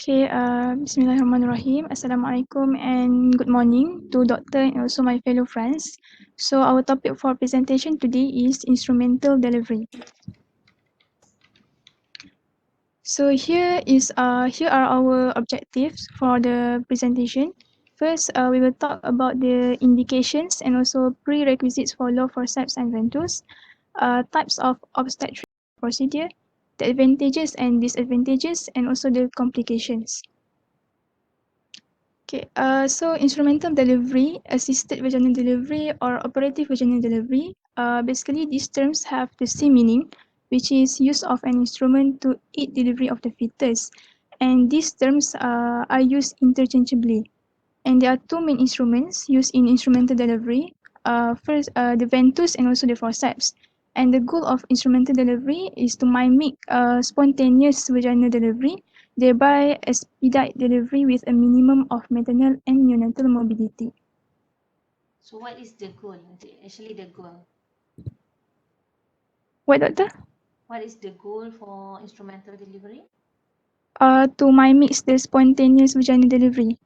Okay, Bismillahirrahmanirrahim. Assalamualaikum and good morning to Doctor and also my fellow friends. So our topic for presentation today is instrumental delivery. So here are our objectives for the presentation. First, we will talk about the indications and also prerequisites for low forceps and ventouse, types of obstetric procedure, the advantages and disadvantages, and also the complications. Okay, so instrumental delivery, assisted vaginal delivery, or operative vaginal delivery, basically these terms have the same meaning, which is use of an instrument to aid delivery of the fetus. And these terms are used interchangeably. And there are two main instruments used in instrumental delivery. First, the ventouse and also the forceps. And the goal of instrumental delivery is to mimic spontaneous vaginal delivery, thereby expedite delivery with a minimum of maternal and neonatal morbidity. So what is the goal? Actually the goal. What, doctor? What is the goal for instrumental delivery? To mimic the spontaneous vaginal delivery.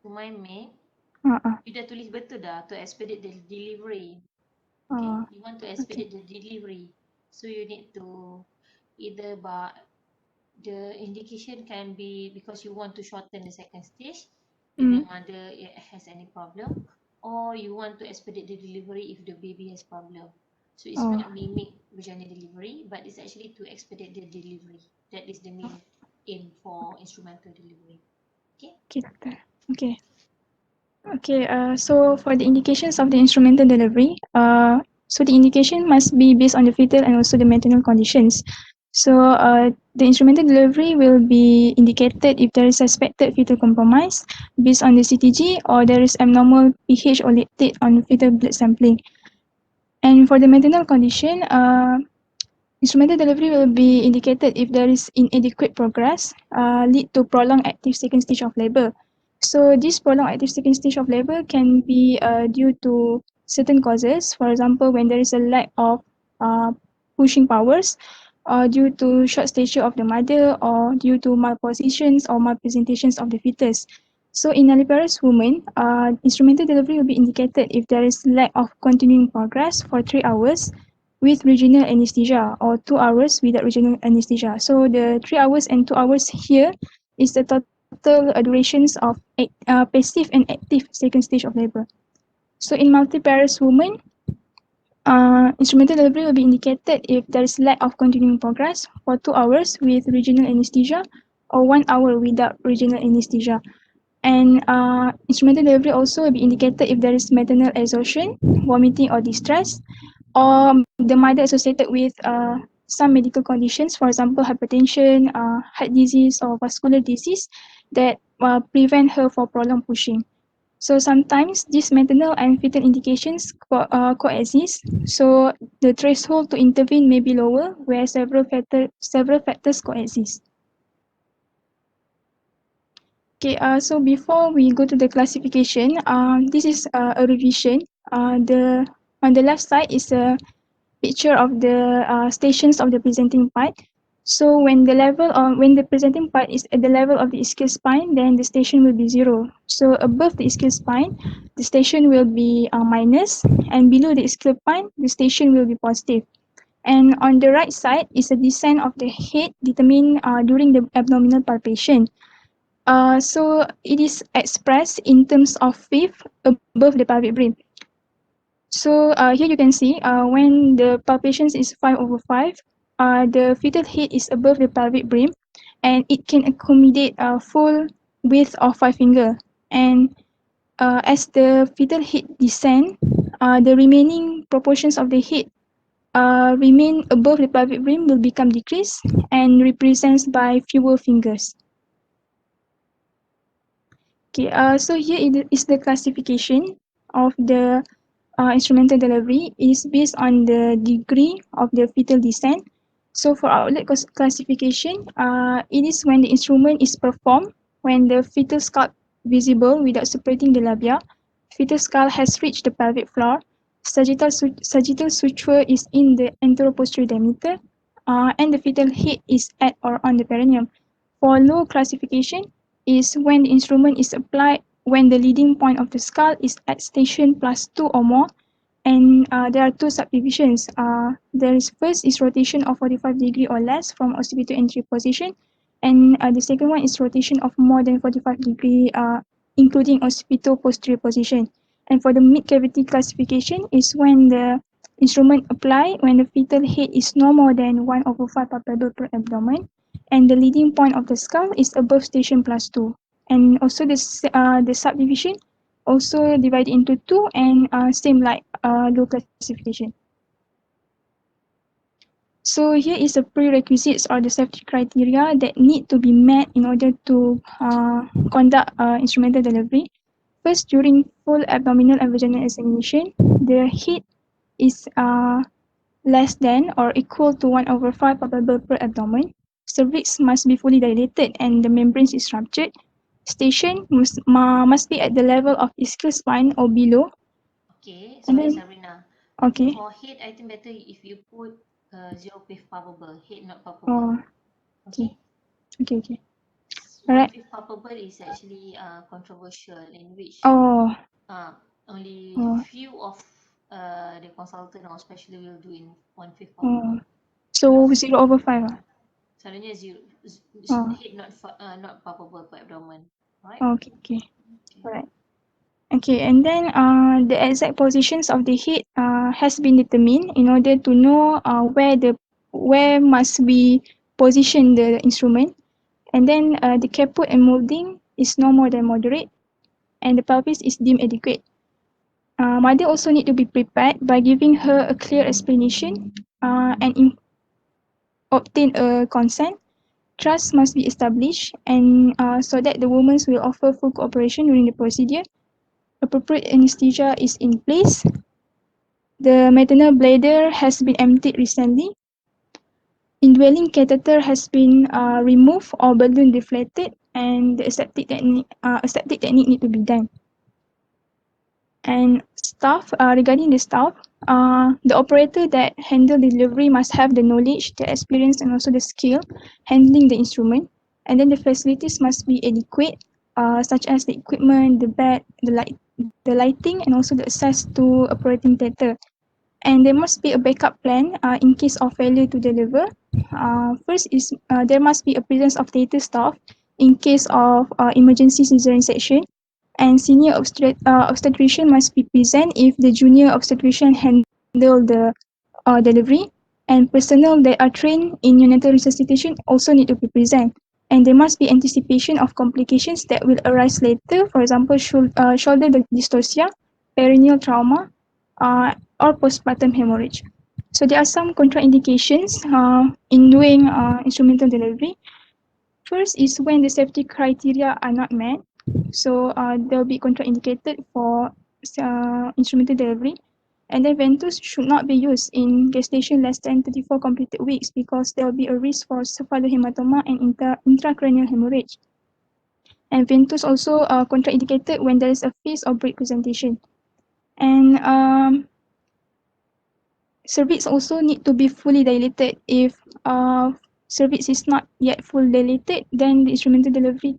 To mimic. Uh-uh. You dah tulis betul dah, to expedite the delivery. Okay, you want to expedite the delivery. So you need to either the indication can be because you want to shorten the second stage if the mother has any problem, or you want to expedite the delivery if the baby has problem. So it's not mimic vaginal delivery, but it's actually to expedite the delivery. That is the main aim for instrumental delivery. Okay. Okay, doctor. Okay. Okay, so for the indications of the instrumental delivery, so the indication must be based on the fetal and also the maternal conditions. So the instrumental delivery will be indicated if there is suspected fetal compromise based on the CTG or there is abnormal pH or lactate on fetal blood sampling. And for the maternal condition, instrumental delivery will be indicated if there is inadequate progress, lead to prolonged active second stage of labor. So this prolonged active second stage of labor can be due to certain causes. For example, when there is a lack of pushing powers, or due to short stature of the mother, or due to malpositions or malpresentations of the fetus. So in nulliparous women, instrumental delivery will be indicated if there is lack of continuing progress for 3 hours with regional anesthesia or 2 hours without regional anesthesia. So the 3 hours and 2 hours here is the total durations of passive and active second stage of labor. So in multiparous women, instrumental delivery will be indicated if there is lack of continuing progress for 2 hours with regional anesthesia or 1 hour without regional anesthesia. And instrumental delivery also will be indicated if there is maternal exhaustion, vomiting or distress, or the mother associated with some medical conditions, for example, hypertension, heart disease, or vascular disease that prevent her for prolonged pushing. So sometimes these maternal and fetal indications coexist. So the threshold to intervene may be lower where several factors coexist. Okay, so before we go to the classification, this is a revision. On the left side is a picture of the stations of the presenting part. So when the presenting part is at the level of the ischial spine, then the station will be 0. So above the ischial spine, the station will be minus, and below the ischial spine, the station will be positive. And on the right side is a descent of the head determined during the abdominal palpation. So it is expressed in terms of fifth above the pelvic brim. So here you can see when the palpation is 5/5, the fetal head is above the pelvic brim and it can accommodate a full width of 5 finger. And as the fetal head descend, the remaining proportions of the head remain above the pelvic brim will become decreased and represents by fewer fingers. Okay, so here is the classification of the instrumental delivery. It is based on the degree of the fetal descent. So for outlet classification, it is when the instrument is performed when the fetal scalp visible without separating the labia, fetal scalp has reached the pelvic floor, sagittal suture is in the anteroposterior diameter, and the fetal head is at or on the perineum. For low classification, is when the instrument is applied when the leading point of the skull is at station +2 or more, and there are two subdivisions. There is first is rotation of 45 degree or less from occipital entry position, and the second one is rotation of more than 45 degree, including occipital posterior position. And for the mid cavity classification is when the instrument applied when the fetal head is no more than 1/5 palpable per abdomen, and the leading point of the skull is above station +2. And also the subdivision also divided into two, and same like low classification. So here is the prerequisites or the safety criteria that need to be met in order to conduct instrumental delivery. First, during full abdominal and vaginal examination, the head is less than or equal to 1/5 palpable per abdomen. Cervix must be fully dilated and the membranes is ruptured. Station must be at the level of ischial spine or below. Okay, And sorry then, Sabrina. I think okay. for head, I think better if you put 0.5 palpable, head not palpable. Oh, okay. Okay? Okay. Alright. 1/5 palpable is actually controversial, in which Oh, only oh, few of the consultant or specialist will do in 1/5 oh. palpable. So Most 0/5. selalunya zero, Oh, head not palpable per abdomen, right? okay. Okay. Alright. Okay, and then the exact positions of the head has been determined in order to know where must be position the instrument. And then the caput and molding is no more than moderate, and the pelvis is deemed adequate. Mother also need to be prepared by giving her a clear explanation and obtain a consent. Trust must be established, and so that the women will offer full cooperation during the procedure. Appropriate anesthesia is in place. The maternal bladder has been emptied recently. Indwelling catheter has been removed or balloon deflated, and the aseptic technique need to be done. And staff, regarding the staff, the operator that handle delivery must have the knowledge, the experience, and also the skill handling the instrument. And then the facilities must be adequate, such as the equipment, the bed, the lighting, and also the access to operating theatre. And there must be a backup plan in case of failure to deliver. First is there must be a presence of theatre staff in case of emergency cesarean section, and senior obstetrician must be present if the junior obstetrician handle the delivery, and personnel that are trained in neonatal resuscitation also need to be present. And there must be anticipation of complications that will arise later, for example, shoulder dystocia, perineal trauma, or postpartum hemorrhage. So there are some contraindications in doing instrumental delivery. First is when the safety criteria are not met. So they'll be contraindicated for instrumental delivery. And then ventouse should not be used in gestation less than 34 completed weeks because there will be a risk for cephalohematoma and intracranial hemorrhage. And ventouse also contraindicated when there is a phase or break presentation. And cervix also need to be fully dilated. If cervix is not yet full dilated, then the instrumental delivery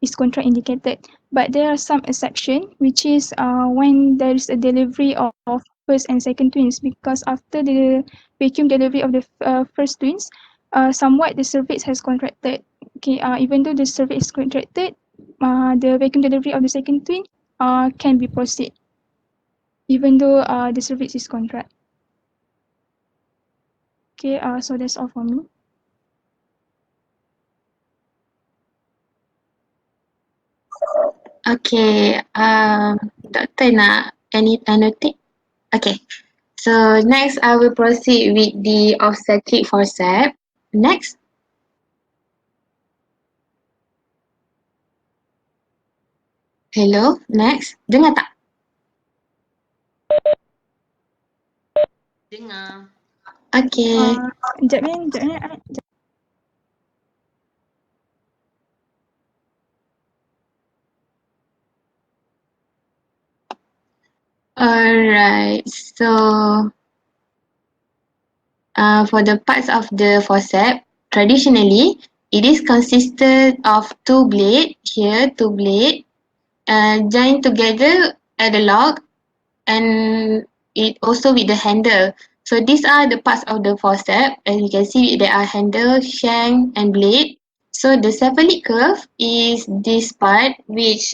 is contraindicated. But there are some exceptions, which is when there is a delivery of first and second twins, because after the vacuum delivery of the first twins, somewhat the cervix has contracted. Okay, even though the cervix is contracted, the vacuum delivery of the second twin can be proceed, even though the cervix is contract. Okay, so that's all for me. Okay, Doctor nak any annotate? Okay, so next I will proceed with the obstetric forceps. Next. Hello, next. Dengar tak? Dengar. Okay. Sekejap ni, sekejap ni. Alright, so for the parts of the forceps, traditionally, It is consisted of two blade here, two blade, joined together at the lock, and it also with the handle. So these are the parts of the forceps. As you can see, there are handle, shank, and blade. So the cephalic curve is this part which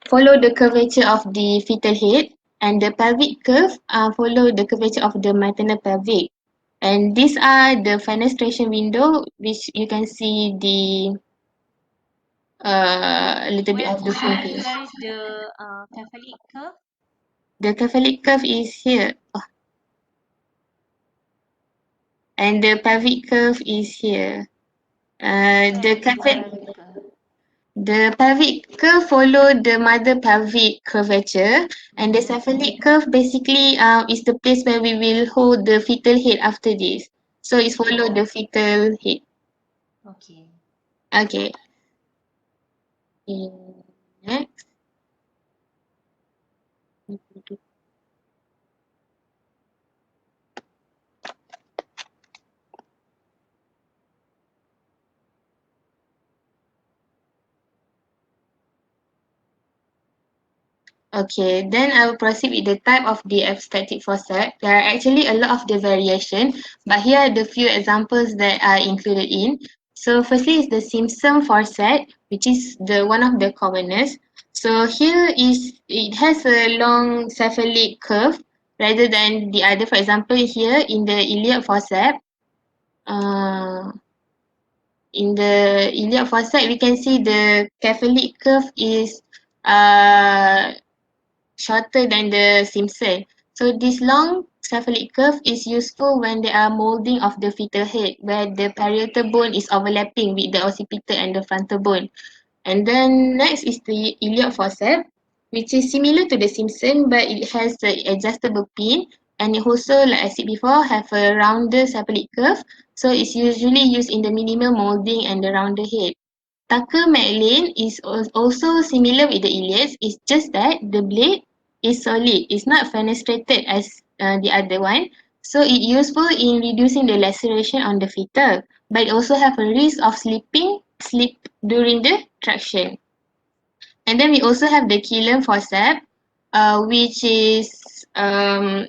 follow the curvature of the fetal head, and the pelvic curve follow the curvature of the maternal pelvic. And these are the fenestration window, which you can see the a little bit Where of the where full face. where is the cephalic curve? The cephalic curve is here. And the pelvic curve is here. Where The is the cephalic, pelvic curve? the pelvic curve follow the mother pelvic curvature, and the Mm-hmm. cephalic curve basically is the place where we will hold the fetal head after this. So it's Okay. follow the fetal head. Okay. Okay. In next. Okay, then I will proceed with the type of the aesthetic forceps. There are actually a lot of the variation, but here are the few examples that are included in. So firstly is the Simpson forceps, which is the one of the commonest. So here is it has a long cephalic curve rather than the other. For example, here in the iliac forceps, uh, in the iliac forceps, we can see the cephalic curve is uh shorter than the Simpson. So this long cephalic curve is useful when there are molding of the fetal head, where the parietal bone is overlapping with the occipital and the frontal bone. And then next is the iliac forceps, which is similar to the Simpson, but it has the adjustable pin, and it also, like I said before, have a rounder cephalic curve. So it's usually used in the minimal molding and the rounder head. Tucker McLean is also similar with the iliacs. It's just that the blade is solid. It's not fenestrated as the other one. So it's useful in reducing the laceration on the fetal, but it also have a risk of slip during the traction. And then we also have the Killian forceps, which is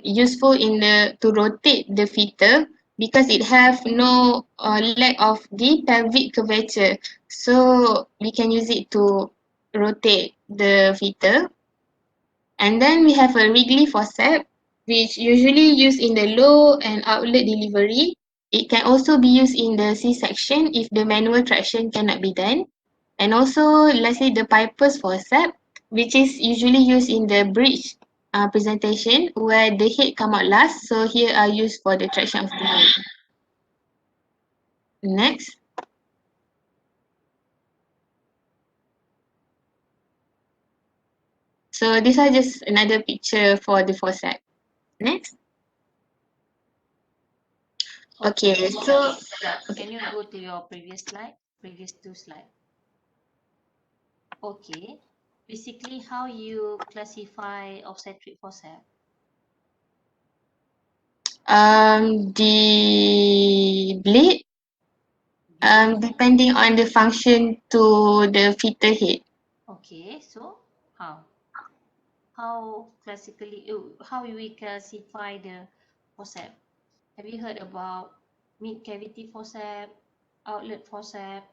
useful in the to rotate the fetal because it have no lack of the pelvic curvature. So we can use it to rotate the fetal. And then we have a Wrigley forceps, which usually used in the low and outlet delivery. It can also be used in the C-section if the manual traction cannot be done. And also, lastly, the Piper's forceps, which is usually used in the bridge presentation where the head come out last. So here are used for the traction of the head. Next. So these are just another picture for the forceps. Next. Okay, Okay. so Sekejap. Can you go to your previous slide? Previous two slide. Okay. Basically, how you classify obstetric forceps? the blade Blade. depending on the function to the fetal head. Okay. So how? How we classify the forceps? Have you heard about mid cavity forceps, outlet forceps,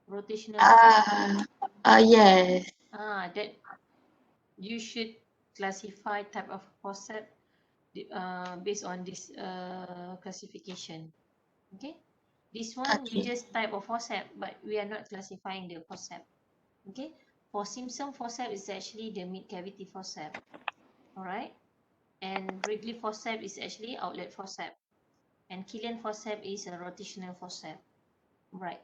rotational forceps? Uh, yes. That you should classify type of forceps based on this classification. Okay, this one you Okay. just type of forceps, but we are not classifying the forceps. Okay, for Simpson forceps is actually the mid cavity forceps. All right, and Wrigley forceps is actually outlet forceps, and Killian forceps is a rotational forceps. Right.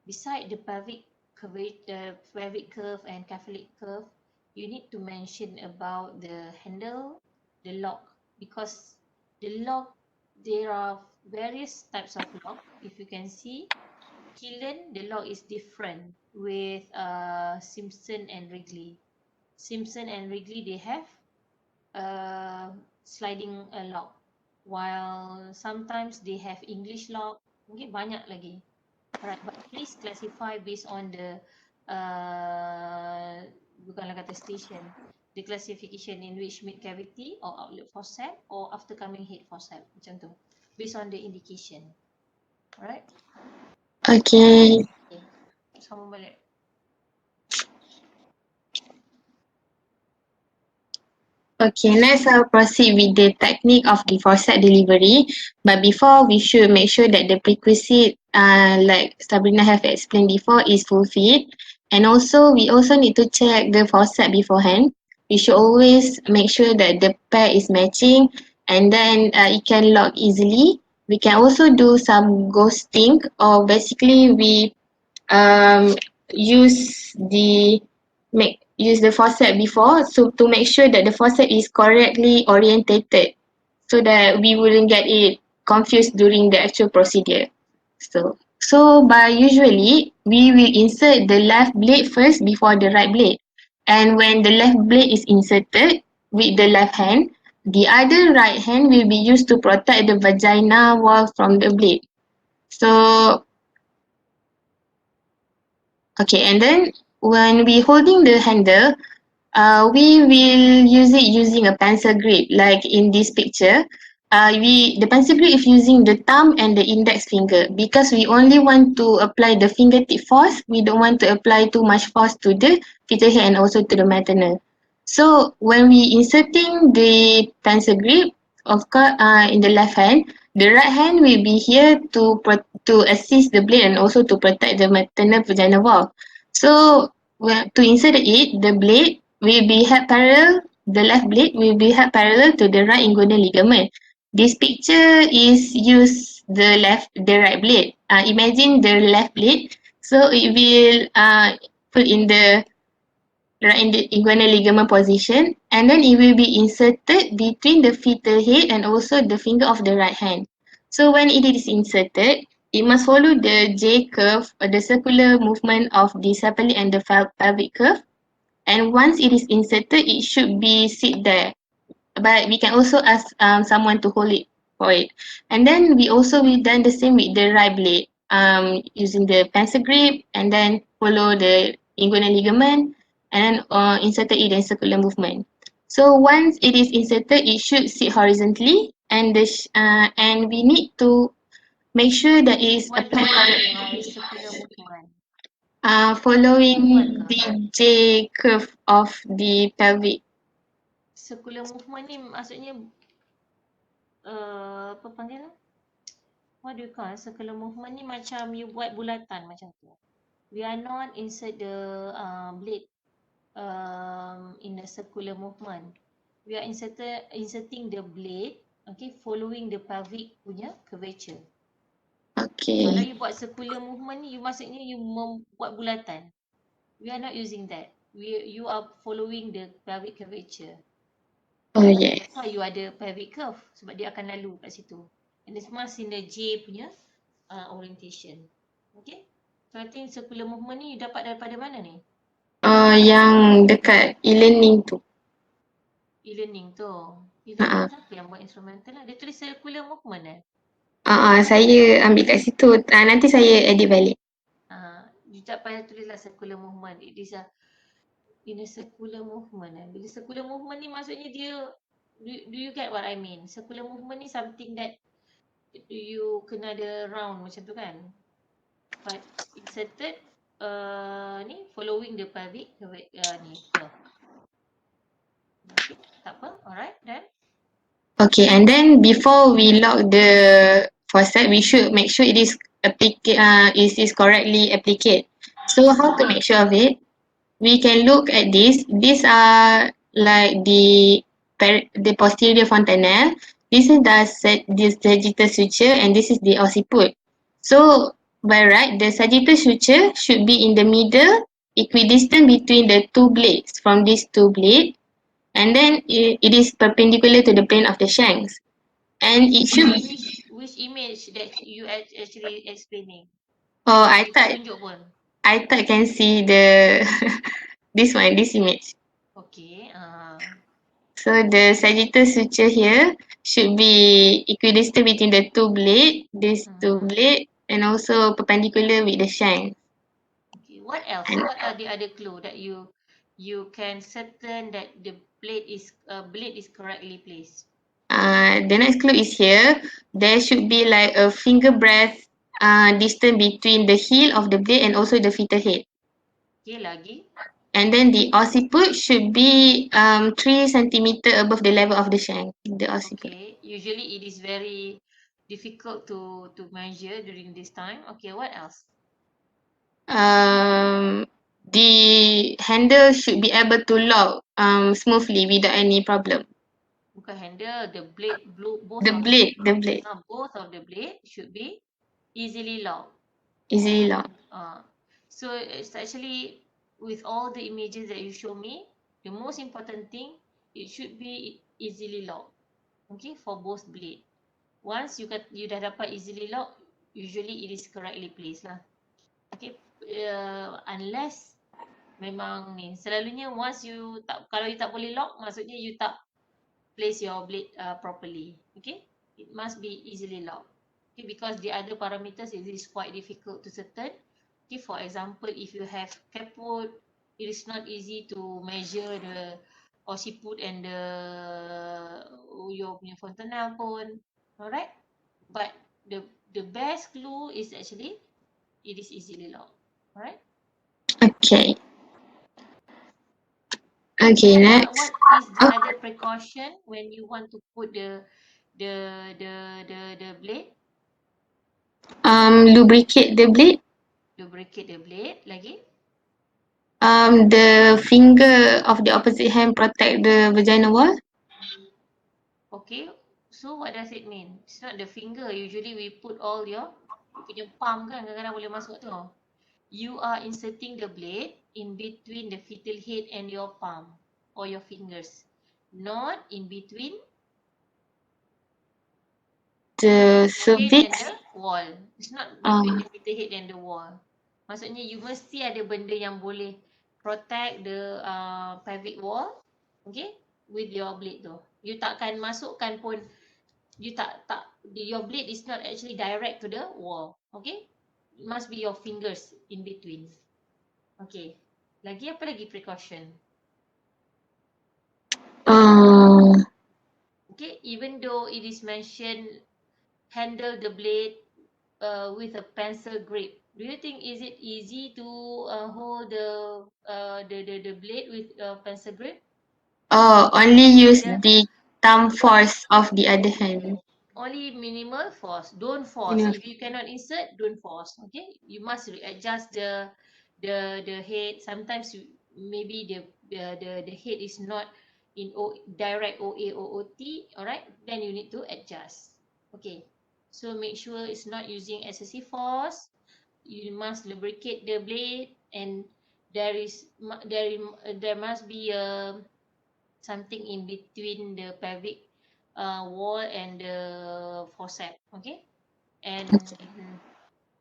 Beside the pelvic curve and cephalic curve, you need to mention about the handle, the lock, because the lock, there are various types of lock. If you can see, Killian, the lock is different with Simpson and Wrigley. Simpson and Wrigley, they have sliding lock, while sometimes they have English lock. Okay, banyak lagi. Alright, but please classify based on the bukanlah kata station, the classification in which mid cavity or outlet forceps or aftercoming head forceps, macam tu, based on the indication. Alright. Okay. Okay. Sambung balik. Okay, next I'll proceed with the technique of the forceps delivery. But before, we should make sure that the prerequisite, like Sabrina have explained before, is fulfilled. And also, we also need to check the forceps beforehand. We should always make sure that the pair is matching, and then it can lock easily. We can also do some ghosting, or basically we um use the use the forceps before, so to make sure that the forceps is correctly orientated, so that we wouldn't get it confused during the actual procedure. So by usually we will insert the left blade first before the right blade, and when the left blade is inserted with the left hand, the other right hand will be used to protect the vagina wall from the blade. So okay, and then when we holding the handle, we will use it using a pencil grip, like in this picture. The pencil grip is using the thumb and the index finger, because we only want to apply the fingertip force. We don't want to apply too much force to the fetal head and also to the maternal. So when we inserting the pencil grip, of course, in the left hand, the right hand will be here to assist the blade and also to protect the maternal vagina wall. So to insert it, the blade will be held parallel. The left blade will be held parallel to the right inguinal ligament. This picture is use the right blade. Imagine the left blade. So it will put in the right in the inguinal ligament position, and then it will be inserted between the fetal head and also the finger of the right hand. So when it is inserted, it must follow the J curve, or the circular movement of the cephalic and the pelvic curve. And once it is inserted, it should be sit there. But we can also ask someone to hold it for it. And then we also will done the same with the right blade, using the pencil grip, and then follow the inguinal ligament, and then inserted it in circular movement. So once it is inserted, it should sit horizontally, and and we need to make sure that it is What do you applied mean by circular movement? following Perempuan ke? the J curve of the pelvic. Circular movement ni maksudnya apa panggil? What do you call circular movement ni macam you buat bulatan macam tu. We are not insert the blade in a circular movement. We are inserting the blade, okay, following the pelvic punya curvature. Kalau Okay. you buat circular movement ni, you maksudnya you buat bulatan. We are not using that. You are following the pelvic curvature. Oh yeah. That's why you ada pelvic curve, sebab dia akan lalu kat situ. And it's must in the J punya orientation. Okay? So I think circular movement ni you dapat daripada mana ni? Yang dekat e-learning tu. E-learning tu. E-learning Ha siapa yang buat instrumental lah? Dia tulis circular movement saya ambil kat situ. Nanti saya edit balik. You tak payah tulis lah circular movement. It is in a circular movement Bila circular movement ni maksudnya dia, do you get what I mean? Circular movement ni something that you kena ada round macam tu kan? But inserted ni following the pelvic ni curve. Okay, tak apa. Alright, then Okay, and then before we lock the faucet, we should make sure it is correctly applied. So how to make sure of it? We can look at this. These are like the posterior fontanelle. This is this sagittal suture, and this is the occiput. So by right, the sagittal suture should be in the middle, equidistant between the two blades from these two blades, and then it is perpendicular to the plane of the shanks. And it should. which image that you actually explaining? Oh, You tak tunjuk pun. I thought can see the this image. Okay. So the sagittal suture here should be equidistant between the two blade, these two blade, and also perpendicular with the shank. Okay, what else? And What are the other clue that you can certain that the blade is correctly placed? the next clue is here. There should be like a finger breadth distance between the heel of the blade and also the fetal head. Okay, lagi. And then the occiput should be 3 centimeter above the level of the shank. The occiput. Okay, usually it is very difficult to measure during this time. Okay, what else? Um, the handle should be able to lock smoothly without any problem. Bukan handle, the blade, both The of the blade, the blade, both of the blade should be easily locked. easily locked. Uh, so it's actually with all the images that you show me, the most important thing, it should be easily locked. Okay, for both blade. Once you dah dapat easily lock, usually it is correctly placed lah. Okay, unless memang ni selalunya once you tak, kalau you tak boleh lock, maksudnya you tak place your blade properly. Okay, it must be easily locked. Okay, because the other parameters it is quite difficult to certain. Okay, for example, if you have caput, it is not easy to measure the occiput and the your punya fontanelle pun. Alright, but the best clue is actually it is easily locked. Alright. Okay. Okay, What next. is the Oh, other precaution when you want to put the blade? lubricate the blade. Lubricate the blade lagi. The finger of the opposite hand protect the vagina wall. Okay, so what does it mean? It's not the finger. Usually we put all you punya palm kan kadang-kadang boleh masuk tu. You are inserting the blade in between the fetal head and your palm or your fingers, not in between The the head and cervix. the wall. It's not between Um, the fetal head and the wall. Maksudnya you mesti ada benda yang boleh protect the pelvic wall, okay, with your blade tu. You takkan masukkan pun, you tak your blade is not actually direct to the wall, okay. It must be your fingers in between. Okay, lagi apa lagi precaution? uh, Okay, even though it is mentioned handle the blade with a pencil grip, do you think is it easy to hold the blade with a pencil grip? only use Ada the thumb what force of the other hand. only minimal force, don't force. You If you cannot insert, don't force. Okay, you must adjust the head. Sometimes you maybe the head is not in direct OA or OT. All right, then you need to adjust. Okay, so make sure it's not using excessive force. You must lubricate the blade, and there must be a something in between the pelvic wall and the forceps. Okay, and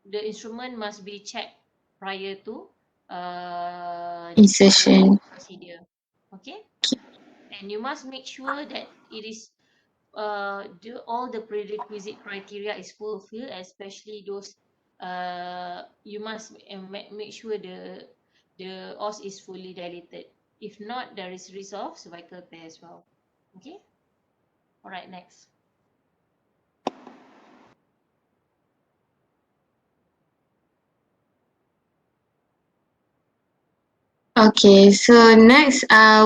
the instrument must be checked prior to the insertion. procedure. Okay, and you must make sure that it is all the prerequisite criteria is fulfilled, especially those you must make sure the os is fully dilated. If not, there is risk of cervical tear as well. Okay, all right, next. Okay, so next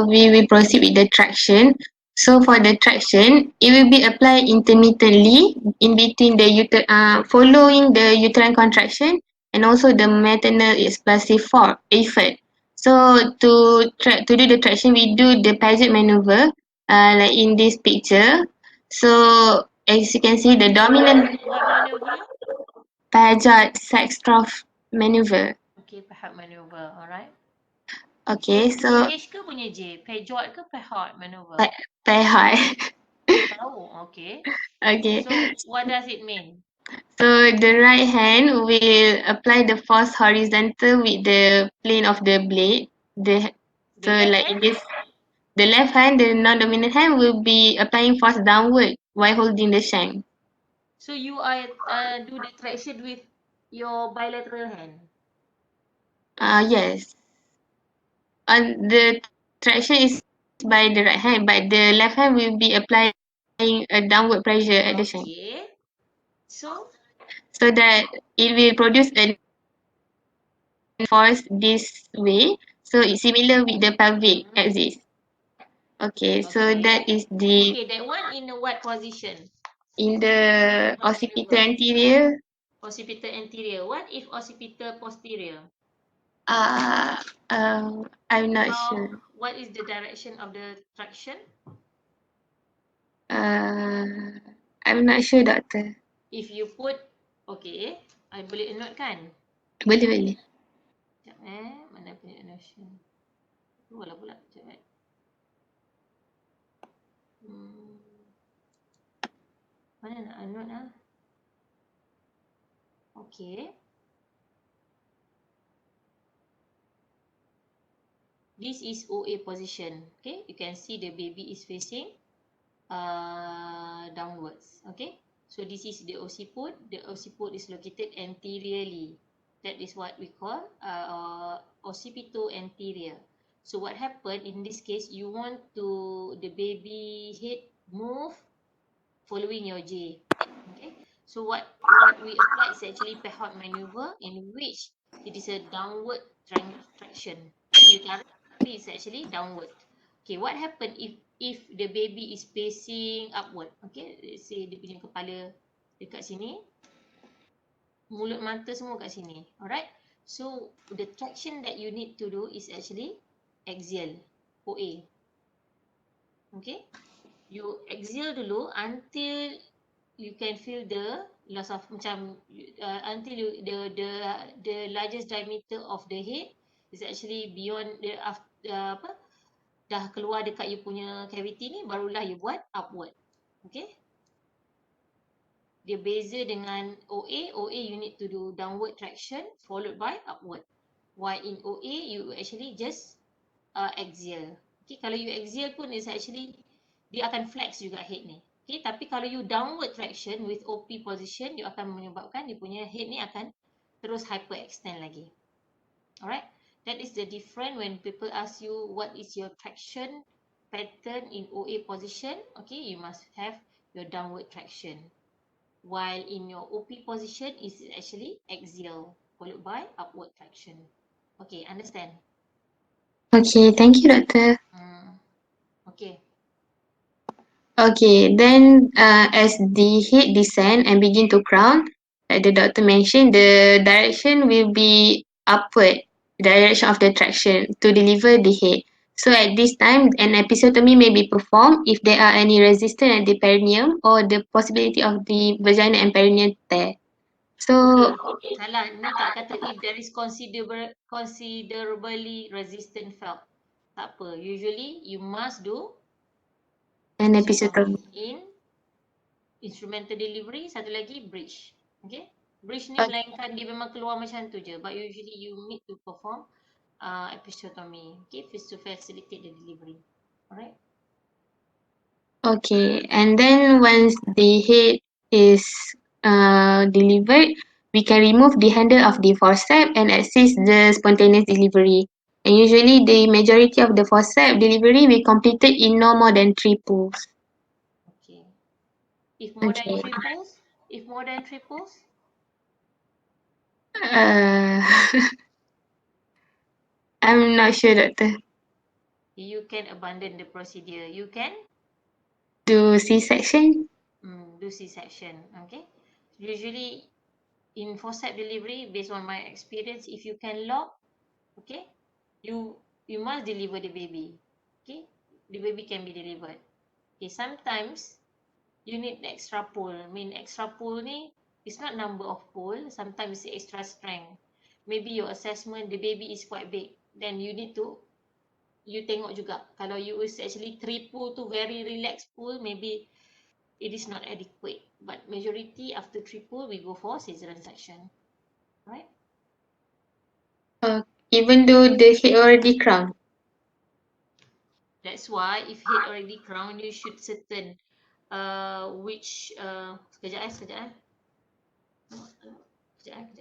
we will proceed with the traction. So for the traction, it will be applied intermittently in between the following the uterine contraction and also the maternal explosive effort. So to do the traction, we do the Paget maneuver, like in this picture. So as you can see, the dominant What maneuver? Paget sex trough maneuver. Okay, pehot maneuver. Alright. Okay, so PH ke punya J? Pejot ke pehot maneuver? pa- Paget. Oh, tahu. Okay. Okay, So, what does it mean? so the right hand will apply the force horizontal with the plane of the blade. The So left like hand? in this, the left hand, the non-dominant hand will be applying force downward while holding the shank. So, you are do the traction with your bilateral hand. Yes. The traction is by the right hand, but the left hand will be applying a downward pressure at the shank, Okay. So, so that it will produce a force this way. So it's similar with the pelvic axis. Okay, so that okay. is the Okay, that one in what position? in the What occipital maneuver? anterior. Occipital anterior. What if occipital posterior? Uh, I'm not How, sure. what is the direction of the traction? Uh, I'm not sure, doctor. If you put, okay, I boleh note kan? Boleh, boleh. Sekejap mana punya notion? Luar lah pula, sekejap Hmm, mana nak note lah? Okay. This is OA position. Okay, you can see the baby is facing downwards. Okay, so this is the occiput. The occiput is located anteriorly. That is what we call occipito anterior. So what happened in this case, you want to the baby head move following your J. Okay, so what we apply is actually Pehot maneuver, in which it is a downward traction. Okay, you tarik tapi it's actually downward. Okay, what happen if the baby is facing upward? Okay, let's say dia punya kepala dekat sini, mulut mata semua kat sini. Alright, so the traction that you need to do is actually axial, OA. Okay, you axial dulu until you can feel the loss of macam until you, the largest diameter of the head is actually beyond the apa dah keluar dekat you punya cavity ni, barulah you buat upward. Okay, dia beza dengan OA you need to do downward traction followed by upward, while in OA you actually just axial. Okay, kalau you axial pun is actually dia akan flex juga head ni. Okay, tapi kalau you downward traction with OP position, you akan menyebabkan dia punya head ni akan terus hyperextend lagi. Alright, that is the difference when people ask you what is your traction pattern in OA position. Okay, you must have your downward traction, while in your OP position is actually axial followed by upward traction. Okay, understand? Okay, thank you, doctor. Okay. Okay, then as the head descend and begin to crown, like the doctor mentioned, the direction will be upward, direction of the traction to deliver the head. So at this time, an episiotomy may be performed if there are any resistance at the perineum or the possibility of the vagina and perineum tear. So, Okay, salah. Ni tak kata if there is considerably resistant felt. Tak apa. Usually, you must do an episiotomy. episiotomy in instrumental delivery. Satu lagi, bridge. Okay? Bridge ni melainkan dia memang keluar macam tu je. But usually, you need to perform episiotomy. Okay? To facilitate the delivery. Alright? Okay, and then once the head is delivered, we can remove the handle of the forceps and assist the spontaneous delivery. And usually, the majority of the forceps delivery we completed in no more than 3 pulls. Okay. If more than 3 pulls? If more than 3 pulls? Uh, I'm not sure, doctor. You can abandon the procedure. You can Do C-section? do C-section. Okay? Usually, in forceps delivery, based on my experience, if you can lock, okay, you must deliver the baby. Okay, the baby can be delivered. Okay, sometimes you need extra pull. I mean, extra pull ni, it's not number of pull. Sometimes it's extra strength. Maybe your assessment, the baby is quite big. Then you need to, you tengok juga. Kalau you is actually 3 pull to very relaxed pull, maybe it is not adequate. But majority after 3 pull, we go for cesarean section. Right? Even though the head already crowned. That's why if head already crown, you should certain which sekejap. Kejap.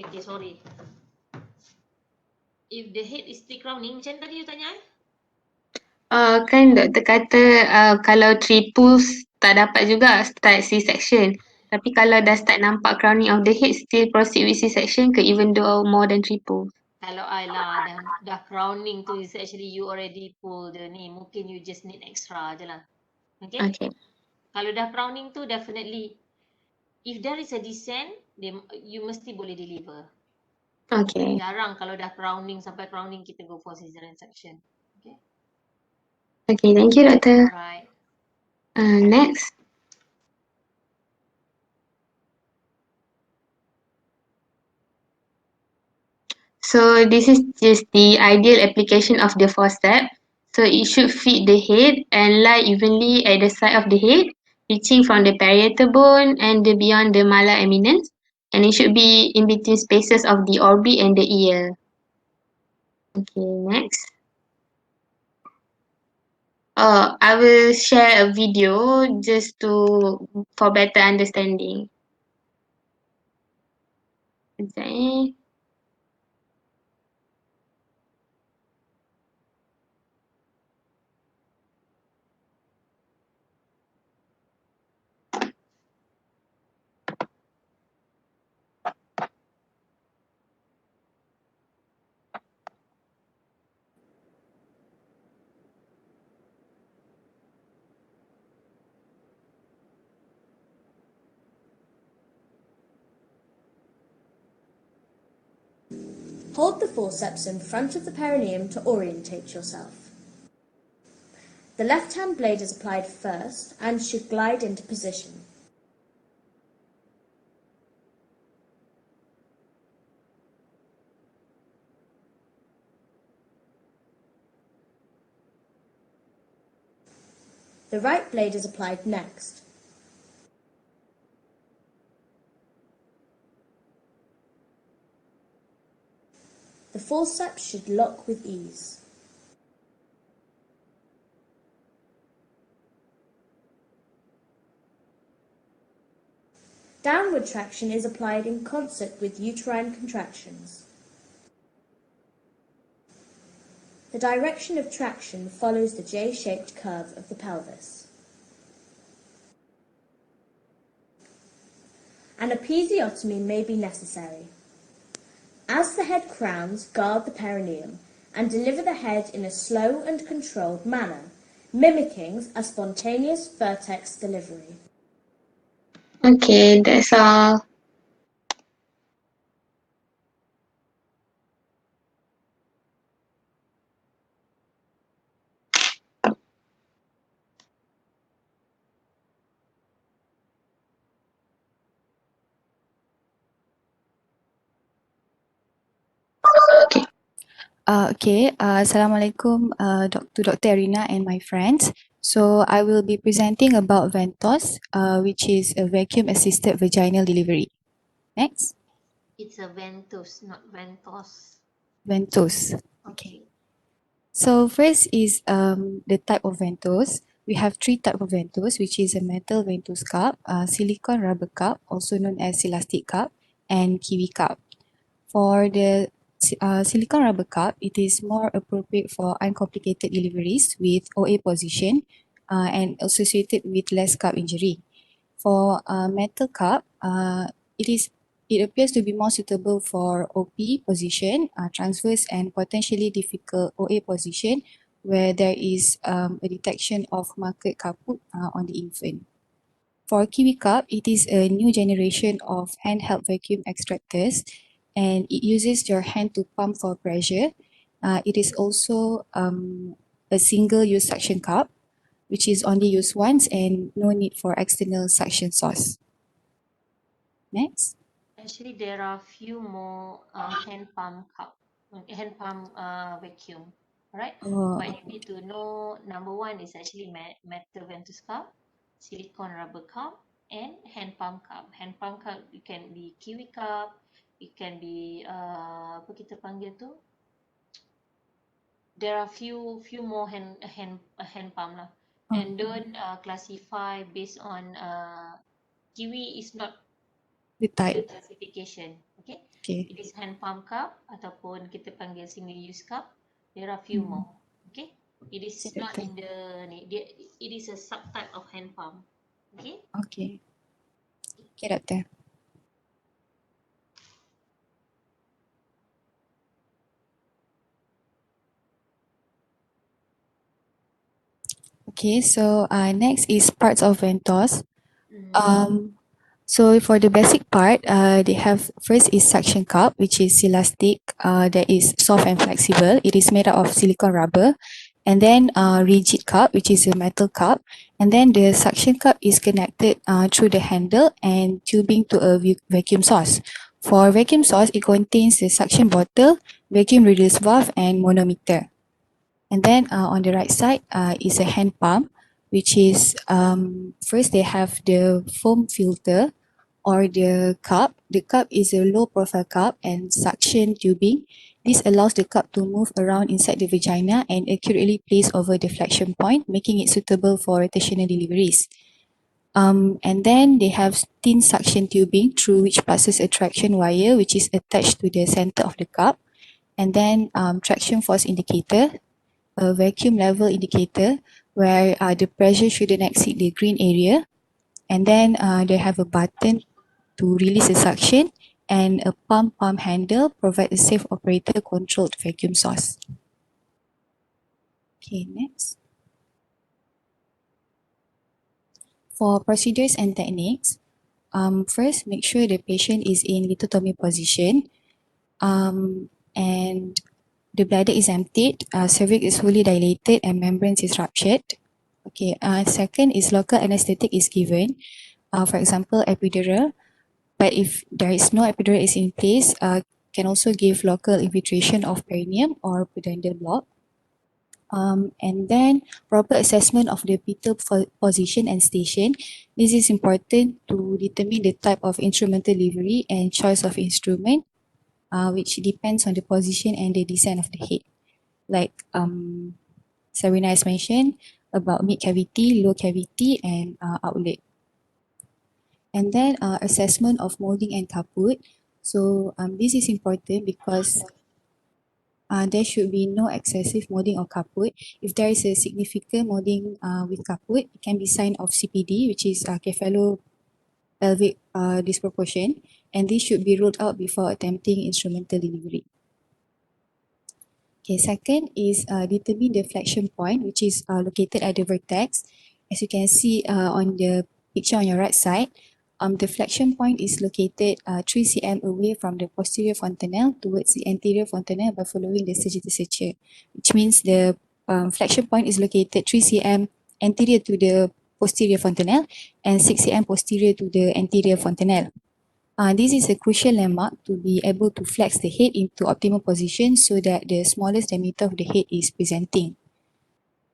Okay, sorry. If the head is still crowning, macam tadi you tanya Kan doktor kata kalau triples tak dapat juga start C-section. Tapi kalau dah start nampak crowning of the head, still proceed with C-section ke even though more than triple? Kalau I lah dah crowning tu is actually you already pull the ni. Mungkin you just need extra je lah. Okay? Okay. Kalau dah crowning tu definitely if there is a descent, you mesti boleh deliver. Okay. Jarang kalau dah crowning sampai crowning kita go for cesarean section. Okay? Okay, thank you doktor. Alright. Next. So this is just the ideal application of the forceps. So it should fit the head and lie evenly at the side of the head, reaching from the parietal bone and beyond the malar eminence. And it should be in between spaces of the orbit and the ear. Okay, next. I will share a video just for better understanding. Sekejap Hold the forceps in front of the perineum to orientate yourself. The left hand blade is applied first and should glide into position. The right blade is applied next. The forceps should lock with ease. Downward traction is applied in concert with uterine contractions. The direction of traction follows the J-shaped curve of the pelvis. An episiotomy may be necessary. As the head crowns, guard the perineum and deliver the head in a slow and controlled manner, mimicking a spontaneous vertex delivery. Okay, that's all. Assalamualaikum Dr. Arina and my friends. So I will be presenting about ventouse, which is a vacuum assisted vaginal delivery. Next. It's a ventouse, not ventouse. Ventouse. Okay. So first is the type of ventouse. We have three types of ventouse, which is a metal ventouse cup, silicone rubber cup, also known as elastic cup, and kiwi cup. For the silicone rubber cup, it is more appropriate for uncomplicated deliveries with OA position and associated with less cup injury. For metal cup, it appears to be more suitable for OP position, transverse and potentially difficult OA position where there is a detection of marked kaput on the infant. For Kiwi Cup, it is a new generation of handheld vacuum extractors and it uses your hand to pump for pressure. It is also a single-use suction cup. which is only used once and no need for external suction source. Next. Actually, there are few more hand pump vacuum, right? But you need to know, number one is actually metal ventouse cup, silicone rubber cup, and hand pump cup. Hand pump cup, it can be kiwi cup, it can be apa kita panggil tu? There are few more hand pump lah, and don't classify based on kiwi is not The the type. classification. Okay, Okay. it is hand pump cup ataupun kita panggil single use cup. There are few more. Okay, it is So not that in the it is a subtype of hand pump. Okay. Okay. Okay, Doctor. Okay, so next is parts of ventouse. So for the basic part, they have first is suction cup, which is elastic, that is soft and flexible. It is made out of silicone rubber. And then rigid cup, which is a metal cup. And then the suction cup is connected through the handle and tubing to a vacuum source. For vacuum source, it contains the suction bottle, vacuum reduce valve, and manometer. And then on the right side is a hand pump, which is first they have the foam filter or the cup. The cup is a low profile cup and suction tubing. This allows the cup to move around inside the vagina and accurately place over the flexion point, making it suitable for rotational deliveries. And then they have thin suction tubing through which passes a traction wire, which is attached to the center of the cup. And then traction force indicator, a vacuum level indicator where the pressure shouldn't exceed the green area. And then they have a button to release the suction, and a pump handle provide a safe operator controlled vacuum source. Okay, next. For procedures and techniques, first make sure the patient is in lithotomy position, and the bladder is emptied, cervix is fully dilated, and membranes is ruptured. Okay, second is local anesthetic is given, for example, epidural. But if there is no epidural is in place, can also give local infiltration of perineum or pudendal block. And then proper assessment of the fetal position and station. This is important to determine the type of instrumental delivery and choice of instrument, which depends on the position and the design of the head. Like Sabrina has mentioned about mid cavity, low cavity, and outlet. And then assessment of molding and kaput. So this is important because there should be no excessive molding or kaput. If there is a significant molding with kaput, it can be sign of CPD, which is cephalopelvic disproportion, and this should be ruled out before attempting instrumental delivery. Okay, second is determine the flexion point, which is located at the vertex. As you can see on the picture on your right side, the flexion point is located 3 cm away from the posterior fontanelle towards the anterior fontanelle by following the sagittal suture, which means the flexion point is located 3 cm anterior to the posterior fontanelle and 6 cm posterior to the anterior fontanelle. This is a crucial landmark to be able to flex the head into optimal position so that the smallest diameter of the head is presenting.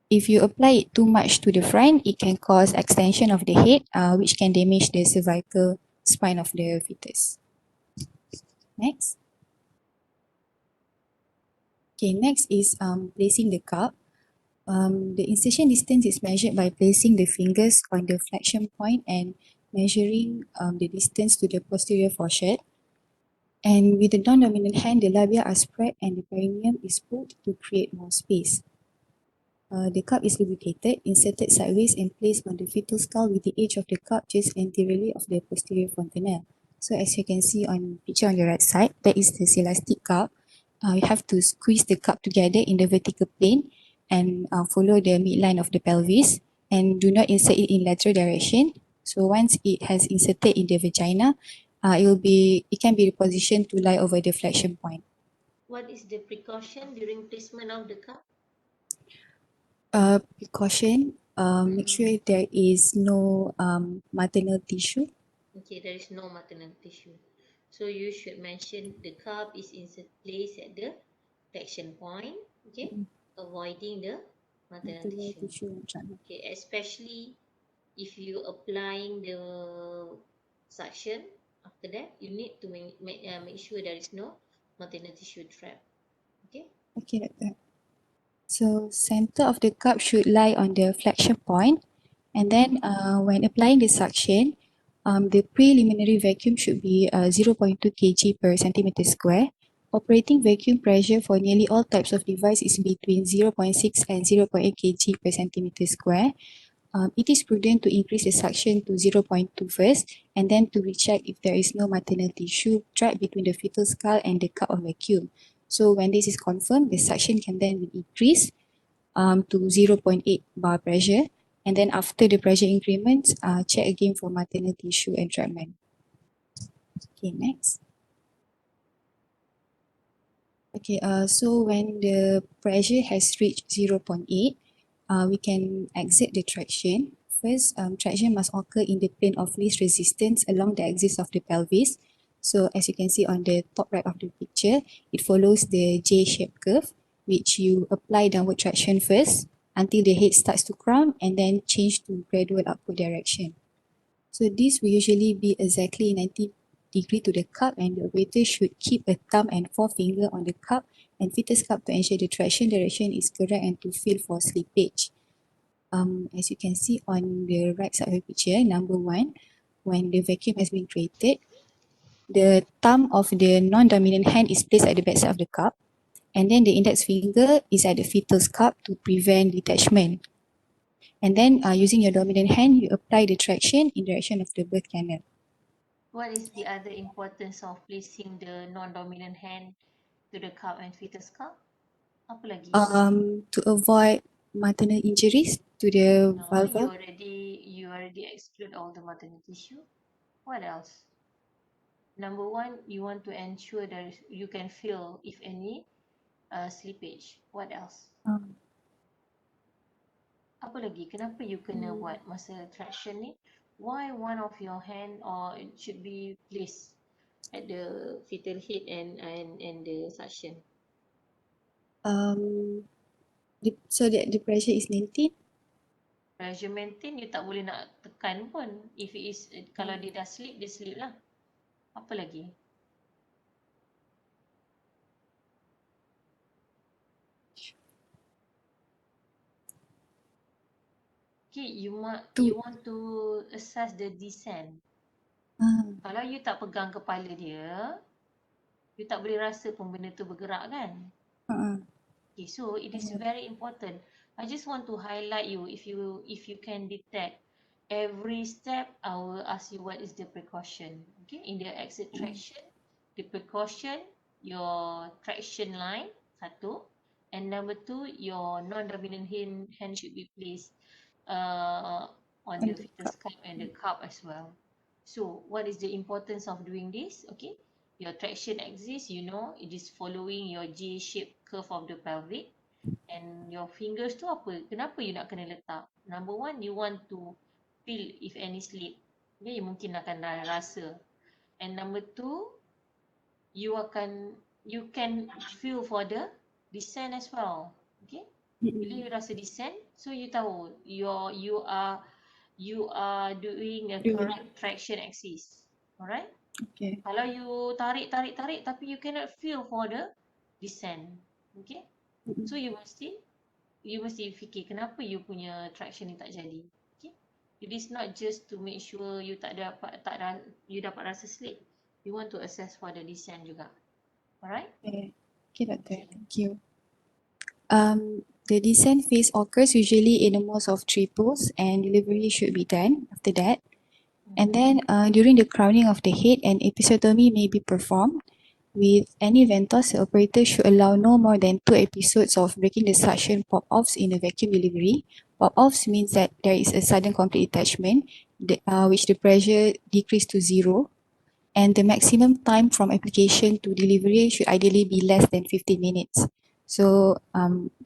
If you apply it too much to the front, it can cause extension of the head, which can damage the cervical spine of the fetus. Next. Okay, next is placing the cup. The insertion distance is measured by placing the fingers on the flexion point and measuring the distance to the posterior fourchette. And with the non-dominant hand, the labia are spread and the perineum is pulled to create more space. The cup is lubricated, inserted sideways and placed on the fetal skull with the edge of the cup just anteriorly of the posterior fontanelle. So as you can see on picture on the right side, that is the elastic cup. You have to squeeze the cup together in the vertical plane and follow the midline of the pelvis, and do not insert it in lateral direction. So once it has inserted in the vagina, it can be repositioned to lie over the flexion point. What is the precaution during placement of the cup? Precaution, Make sure there is no maternal tissue. Okay, there is no maternal tissue. So you should mention the cup is placed at the flexion point, okay, avoiding the maternal Maternal tissue. tissue entrapment. Okay, especially if you applying the suction, after that you need to make sure there is no maternal tissue trap. Okay. Okay, doctor. So center of the cup should lie on the flexion point, and then when applying the suction, the preliminary vacuum should be 0.2 kg per centimeter square. Operating vacuum pressure for nearly all types of device is between 0.6 and 0.8 kg per centimeter square. It is prudent to increase the suction to 0.2 first, and then to recheck if there is no maternal tissue trapped between the fetal skull and the cup of vacuum. So when this is confirmed, the suction can then be increased to 0.8 bar pressure, and then after the pressure increments, check again for maternal tissue entrapment. Okay, next. Okay, so when the pressure has reached 0.8, we can exit the traction. First, traction must occur in the plane of least resistance along the axis of the pelvis. So as you can see on the top right of the picture, it follows the J-shaped curve, which you apply downward traction first until the head starts to crown and then change to gradual upward direction. So this will usually be exactly 90 degree to the cup, and the operator should keep a thumb and forefinger on the cup and fetus cup to ensure the traction direction is correct and to feel for slippage. As you can see on the right side of the picture, number 1, when the vacuum has been created, the thumb of the non-dominant hand is placed at the backside of the cup, and then the index finger is at the fetus cup to prevent detachment. And then using your dominant hand, you apply the traction in direction of the birth canal. What is the other importance of placing the non-dominant hand to the cup and fetus cup? Apa lagi? To avoid maternal injuries to the No, vulva. you already exclude all the maternal tissue. What else? Number 1, you want to ensure that you can feel if any slippage. What else? Um, Apa lagi? Kenapa you kena buat masa traction ni? Why one of your hand or it should be placed at the fetal head and the suction? so that the pressure is maintained. Pressure maintain, you tak boleh nak tekan pun. If it is, kalau dia dah slip, dia slip lah. Apa lagi? Okay, you want to assess the descent. Kalau you tak pegang kepala dia, you tak boleh rasa pun benda tu bergerak kan? Okay, so it is very important. I just want to highlight you, if you can detect every step, I will ask you what is the precaution. Okay, in the exit traction, the precaution, your traction line, satu, and number 2, your non-dominant hand should be placed on the fetus cup and the cup as well. So what is the importance of doing this? Okay, your traction axis, you know, it is following your J-shaped curve of the pelvic, and your fingers tu apa? Kenapa you nak kena letak? Number 1, you want to feel if any slip. Okay, you mungkin akan rasa. And number 2, you can feel for the descent as well. Okay, bila you rasa descent, so you tahu you are doing a correct traction axis. Alright? Okay. Kalau you tarik tapi you cannot feel for the descent. Okay? So you mesti fikir kenapa you punya traction ni tak jadi. Okay? It is not just to make sure you you dapat rasa slip. You want to assess for the descent juga. Alright? Okay, doctor. Thank you. The descent phase occurs usually in a most of 3 pulls, and delivery should be done after that. And then during the crowning of the head, an episiotomy may be performed. With any ventouse, the operator should allow no more than 2 episodes of breaking the suction pop-offs in a vacuum delivery. Pop-offs means that there is a sudden complete detachment, which the pressure decreases to 0, and the maximum time from application to delivery should ideally be less than 15 minutes. So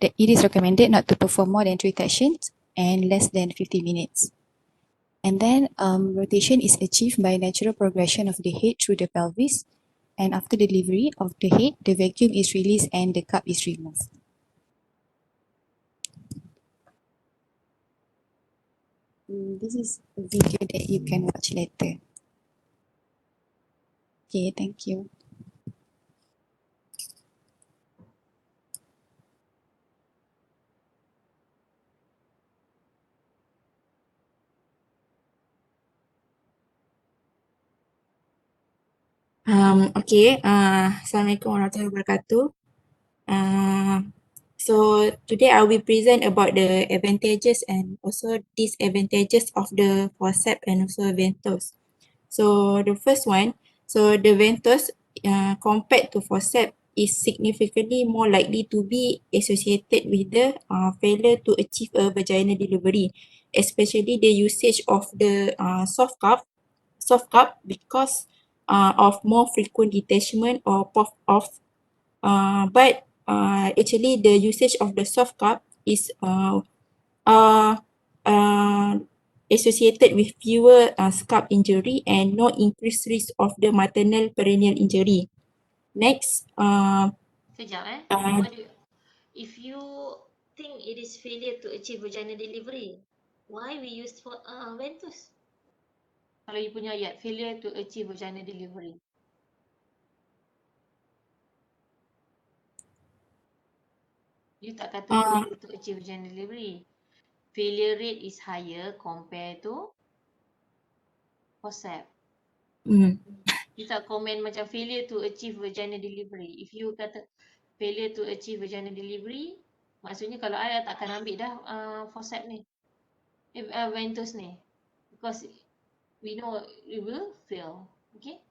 it is recommended not to perform more than 3 sections and less than 50 minutes. And then rotation is achieved by natural progression of the head through the pelvis. And after delivery of the head, the vacuum is released and the cup is removed. This is a video that you can watch later. Okay, thank you. Assalamualaikum warahmatullahi wabarakatuh. So today I will present about the advantages and also disadvantages of the forceps and also ventouse. So the first one, so the ventouse compared to forceps is significantly more likely to be associated with the failure to achieve a vaginal delivery, especially the usage of the soft cup because of more frequent detachment or pop off. But actually the usage of the soft cup is uh, associated with fewer scalp injury and no increased risk of the maternal perineal injury. Next, Sekejap uh, What do you, if you think it is failure to achieve vaginal delivery, why we use for ventouse? Kalau you punya ayat failure to achieve vaginal delivery, you tak kata uh, failure to achieve vaginal delivery. Failure rate is higher compared to forceps. mm, You tak komen macam failure to achieve vaginal delivery. If you kata failure to achieve vaginal delivery, maksudnya kalau I takkan ambil dah forceps ni, ventouse ni, because we know it will fail. Okay,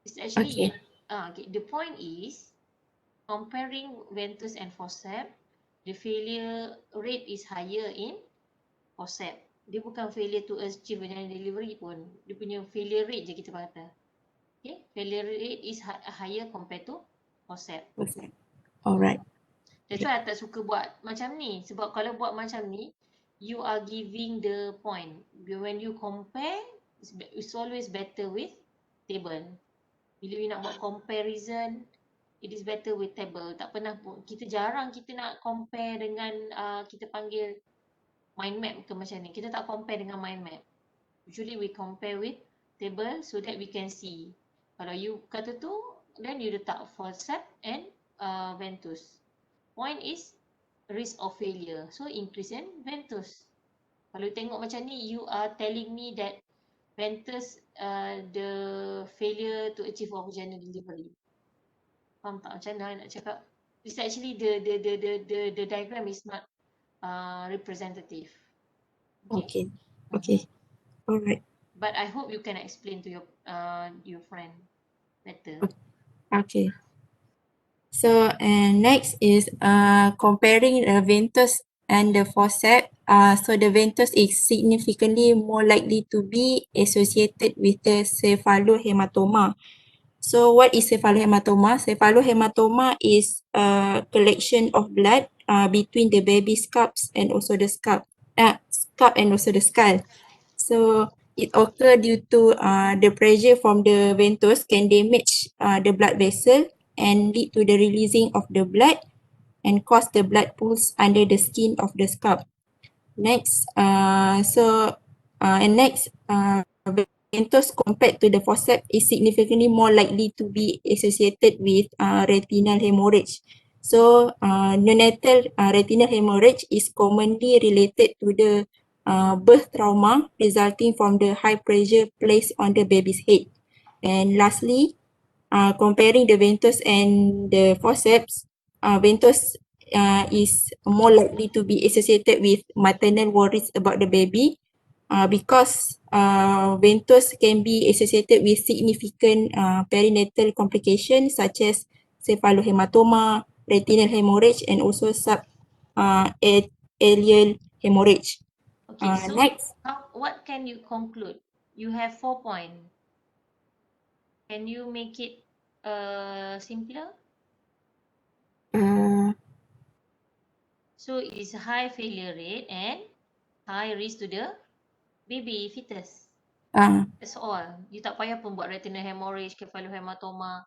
it's actually okay, okay. The point is comparing ventouse and forceps, the failure rate is higher in forceps. Dia bukan failure to achieve vaginal delivery pun, dia punya failure rate je kita kata. Okay, failure rate is higher compared to forceps. okay, alright, That's why I tak suka buat macam ni. Sebab kalau buat macam ni, you are giving the point. When you compare, it's always better with table. Bila you nak buat comparison, it is better with table. Tak pernah pun, kita jarang kita nak compare dengan kita panggil mind map ke macam ni. Kita tak compare dengan mind map. Usually we compare with table so that we can see. Kalau you kata tu, then you letak forceps and ventouse. Point is risk of failure. So increase in ventouse. Kalau you tengok macam ni, you are telling me that ventouse the failure to achieve vaginal delivery. Faham tak macam mana I nak cakap? It's actually the diagram is not representative. Okay. okay, alright, But I hope you can explain to your friend better. okay. So and next is comparing the ventouse and the forceps. So the ventouse is significantly more likely to be associated with the cephalohematoma. So what is cephalohematoma? Cephalohematoma is a collection of blood between the baby scalps and also the scalp and also the skull. So it occurs due to the pressure from the ventouse can damage the blood vessel and lead to the releasing of the blood and cause the blood pools under the skin of the scalp. Next, ventouse compared to the forceps is significantly more likely to be associated with retinal hemorrhage. So, neonatal retinal hemorrhage is commonly related to the birth trauma resulting from the high pressure placed on the baby's head. And lastly, comparing the ventouse and the forceps, ventouse is more likely to be associated with maternal worries about the baby because ventouse can be associated with significant perinatal complications such as cephalohematoma, retinal hemorrhage, and also subaerial hemorrhage. Okay, so Next, what can you conclude? You have 4 points. Can you make it simpler? uh, So it is high failure rate and high risk to the baby fetus. That's all. You tak payah pun buat retinal hemorrhage, cephalohematoma,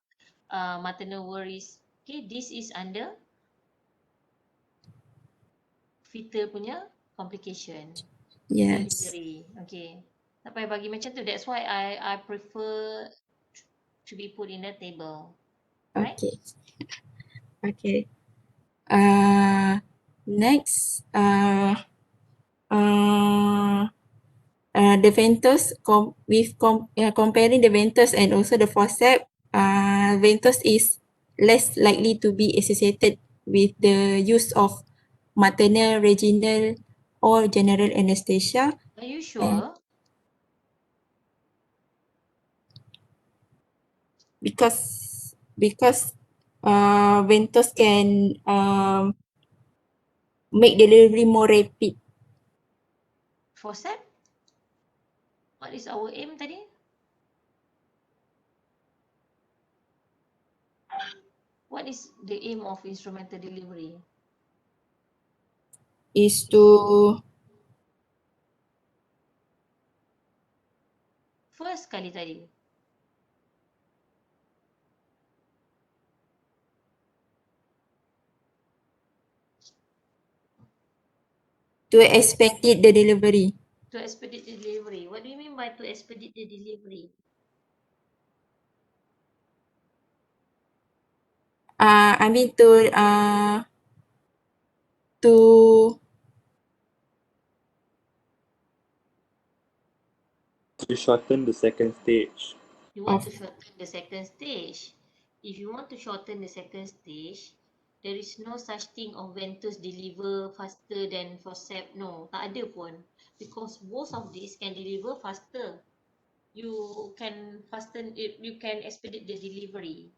maternal worries. Okay, this is under fetal punya complication. Fetal Yes. injury. Okay. Tak payah bagi macam tu. That's why I prefer to be put in a table. Right? Okay. Okay. Next, the ventouse comparing the ventouse and also the forceps, ventouse is less likely to be associated with the use of maternal, regional, or general anesthesia. Are you sure? Because ventouse can make delivery more rapid. Forceps? What is our aim tadi? What is the aim of instrumental delivery? Is to First kali tadi. expedite the delivery. To expedite the delivery. What do you mean by to expedite the delivery? I mean to shorten the second stage. You want to shorten the second stage. If you want to shorten the second stage, there is no such thing of ventouse deliver faster than forceps. No, tak ada pun. Because both of these can deliver faster. You can expedite the delivery.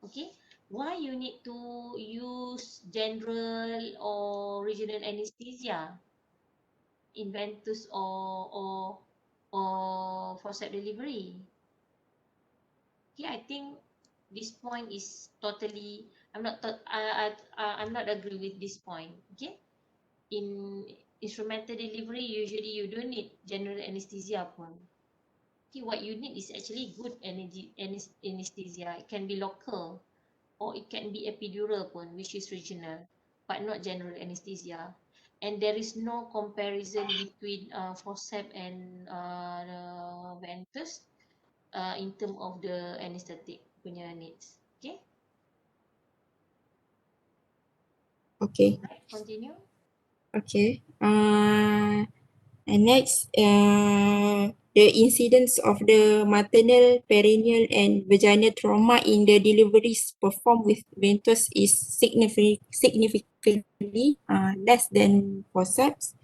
Okay? Why you need to use general or regional anesthesia in ventouse or forceps delivery? Okay, I think this point is totally. I'm not agree with this point. Okay, in instrumental delivery, usually you don't need general anesthesia pun. Okay, what you need is actually good anesthesia. It can be local or it can be epidural pun, which is regional, but not general anesthesia. And there is no comparison between forceps and ventouse in term of the anesthetic punya needs. Okay? Okay. Right, continue. Okay. And next, the incidence of the maternal, perineal, and vaginal trauma in the deliveries performed with ventouse is significantly less than forceps.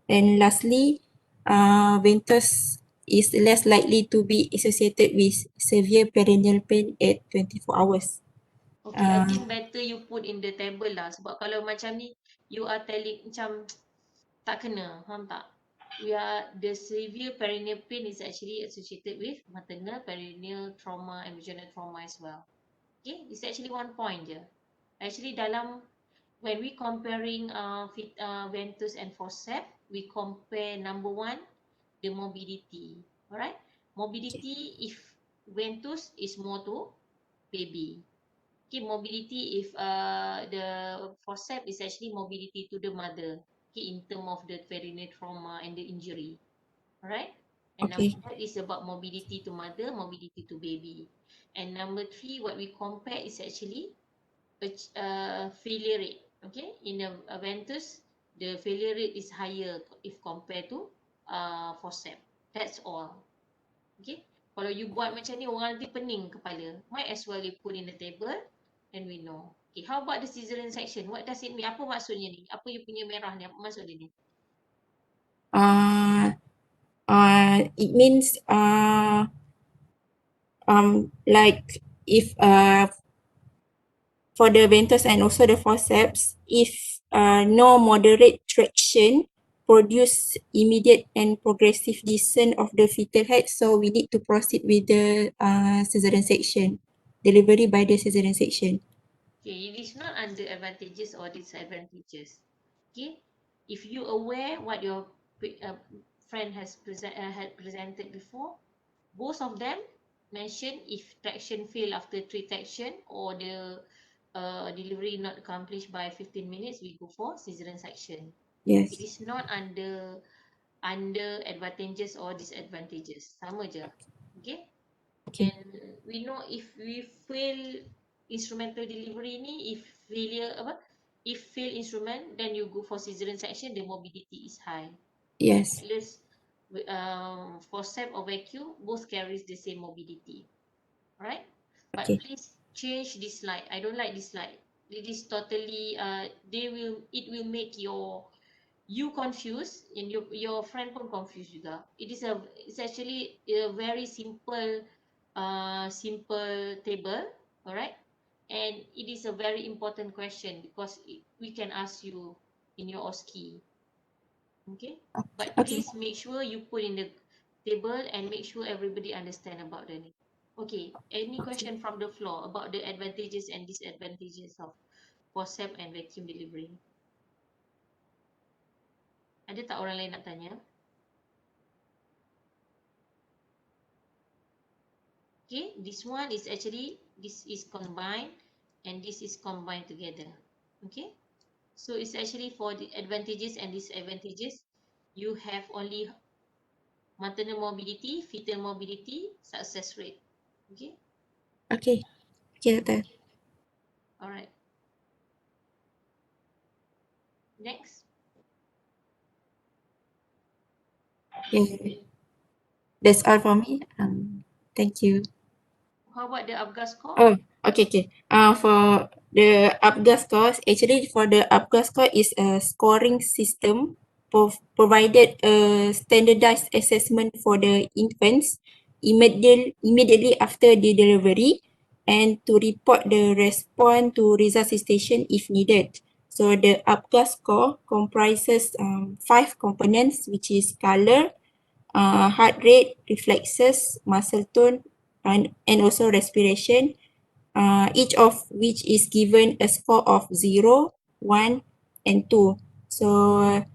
And lastly, ventouse is less likely to be associated with severe perineal pain at 24 hours. Okay, I think better you put in the table lah. Sebab kalau macam ni, you are telling macam tak kena, faham tak? The severe perineal pain is actually associated with maternal, perineal trauma and vaginal trauma as well. Okay, it's actually one point je. Actually when we comparing ventouse and forceps, we compare number one, the morbidity. Alright, morbidity if ventouse is more to baby. Okay, morbidity if the forceps is actually morbidity to the mother. Okay, in term of the perineal trauma and the injury. Alright, and Okay. number that is about morbidity to mother, morbidity to baby. And number three, what we compare is actually failure rate. Okay, in a ventouse, the failure rate is higher if compared to forceps. That's all. Okay, kalau you buat macam ni, orang nanti pening kepala. Might as well you put in the table and we know. Okay, how about the cesarean section? What does it mean? Apa maksudnya ni? Apa you punya merah ni? Apa maksud dia ni? It means like if for the ventouse and also the forceps, if no moderate traction produce immediate and progressive descent of the fetal head, so we need to proceed with the cesarean section, delivery by the cesarean section. Okay, it is not under advantages or disadvantages. Okay, if you aware what your friend had presented before, both of them mention if traction fail after 3 traction or the delivery not accomplished by 15 minutes, we go for cesarean section. Yes. It is not under advantages or disadvantages, sama je. Okay, Okay. and we know if we fail instrumental delivery ni, if fail instrument, then you go for cesarean section, the morbidity is high. Yes. Regardless, forceps or vacuum, both carries the same morbidity. Alright, but Okay. please change this slide. I don't like this slide. It is totally it will make you confused and your friend pun confused juga. It's actually a very simple table, alright, and it is a very important question because we can ask you in your OSCE. Okay, but Okay. please make sure you put in the table and make sure everybody understand about the name. Okay, any question from the floor about the advantages and disadvantages of forceps and vacuum delivery? Ada tak orang lain nak tanya? Okay, this is combined and this is combined together. Okay, so it's actually for the advantages and disadvantages. You have only maternal morbidity, fetal morbidity, success rate. Okay. Okay. Okay, Doktor. Alright. Next. Yeah. That's all for me. Thank you. How about the ABGA score? Oh, okay. For the ABGA scores, actually for the ABGA score is a scoring system provided a standardized assessment for the infants immediately after the delivery and to report the response to resuscitation if needed. So the ABGA score comprises 5 components, which is color, heart rate, reflexes, muscle tone, and also respiration, each of which is given a score of 0, 1, and 2. So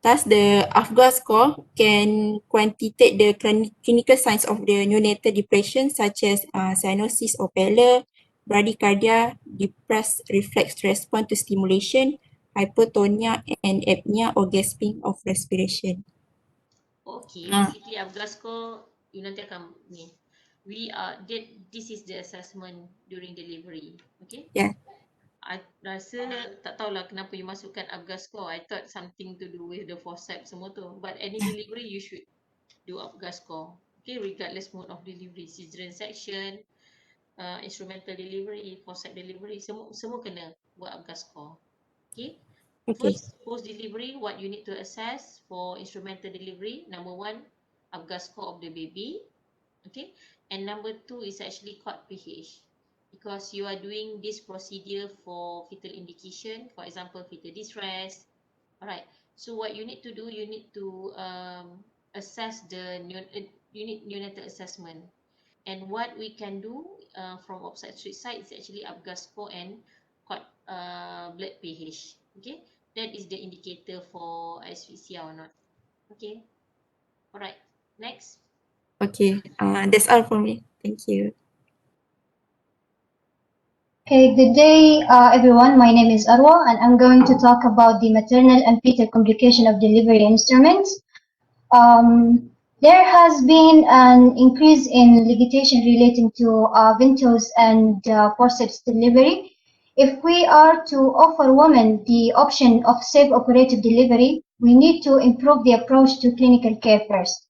thus the AFGA score can quantitate the clinical signs of the neonatal depression such as cyanosis or pallor, bradycardia, depressed reflex response to stimulation, hypotonia, and apnea or gasping of respiration. Okay, basically ABGA score, you nanti akan ni. This is the assessment during delivery. Okay? Yeah. I rasa tak tahulah kenapa you masukkan ABGA score. I thought something to do with the forceps semua tu. But any delivery you should do ABGA score. Okay, regardless mode of delivery, cesarean section, instrumental delivery, forceps delivery, semua kena buat ABGA score. Okay. Okay. First, post delivery, what you need to assess for instrumental delivery. Number 1, ABGA score of the baby. Okay. And number 2 is actually cord pH. Because you are doing this procedure for fetal indication, for example, fetal distress. Alright. So what you need to do, you need to assess you need neonatal assessment. And what we can do from obstetric side is actually ABGA score and cord blood pH. Okay, that is the indicator for asphyxia or not. Okay, alright, next. Okay. That's all for me. Thank you. Okay, good day, everyone. My name is Arwa, and I'm going to talk about the maternal and fetal complication of delivery instruments. There has been an increase in legislation relating to ventouse and forceps delivery. If we are to offer women the option of safe operative delivery, we need to improve the approach to clinical care first.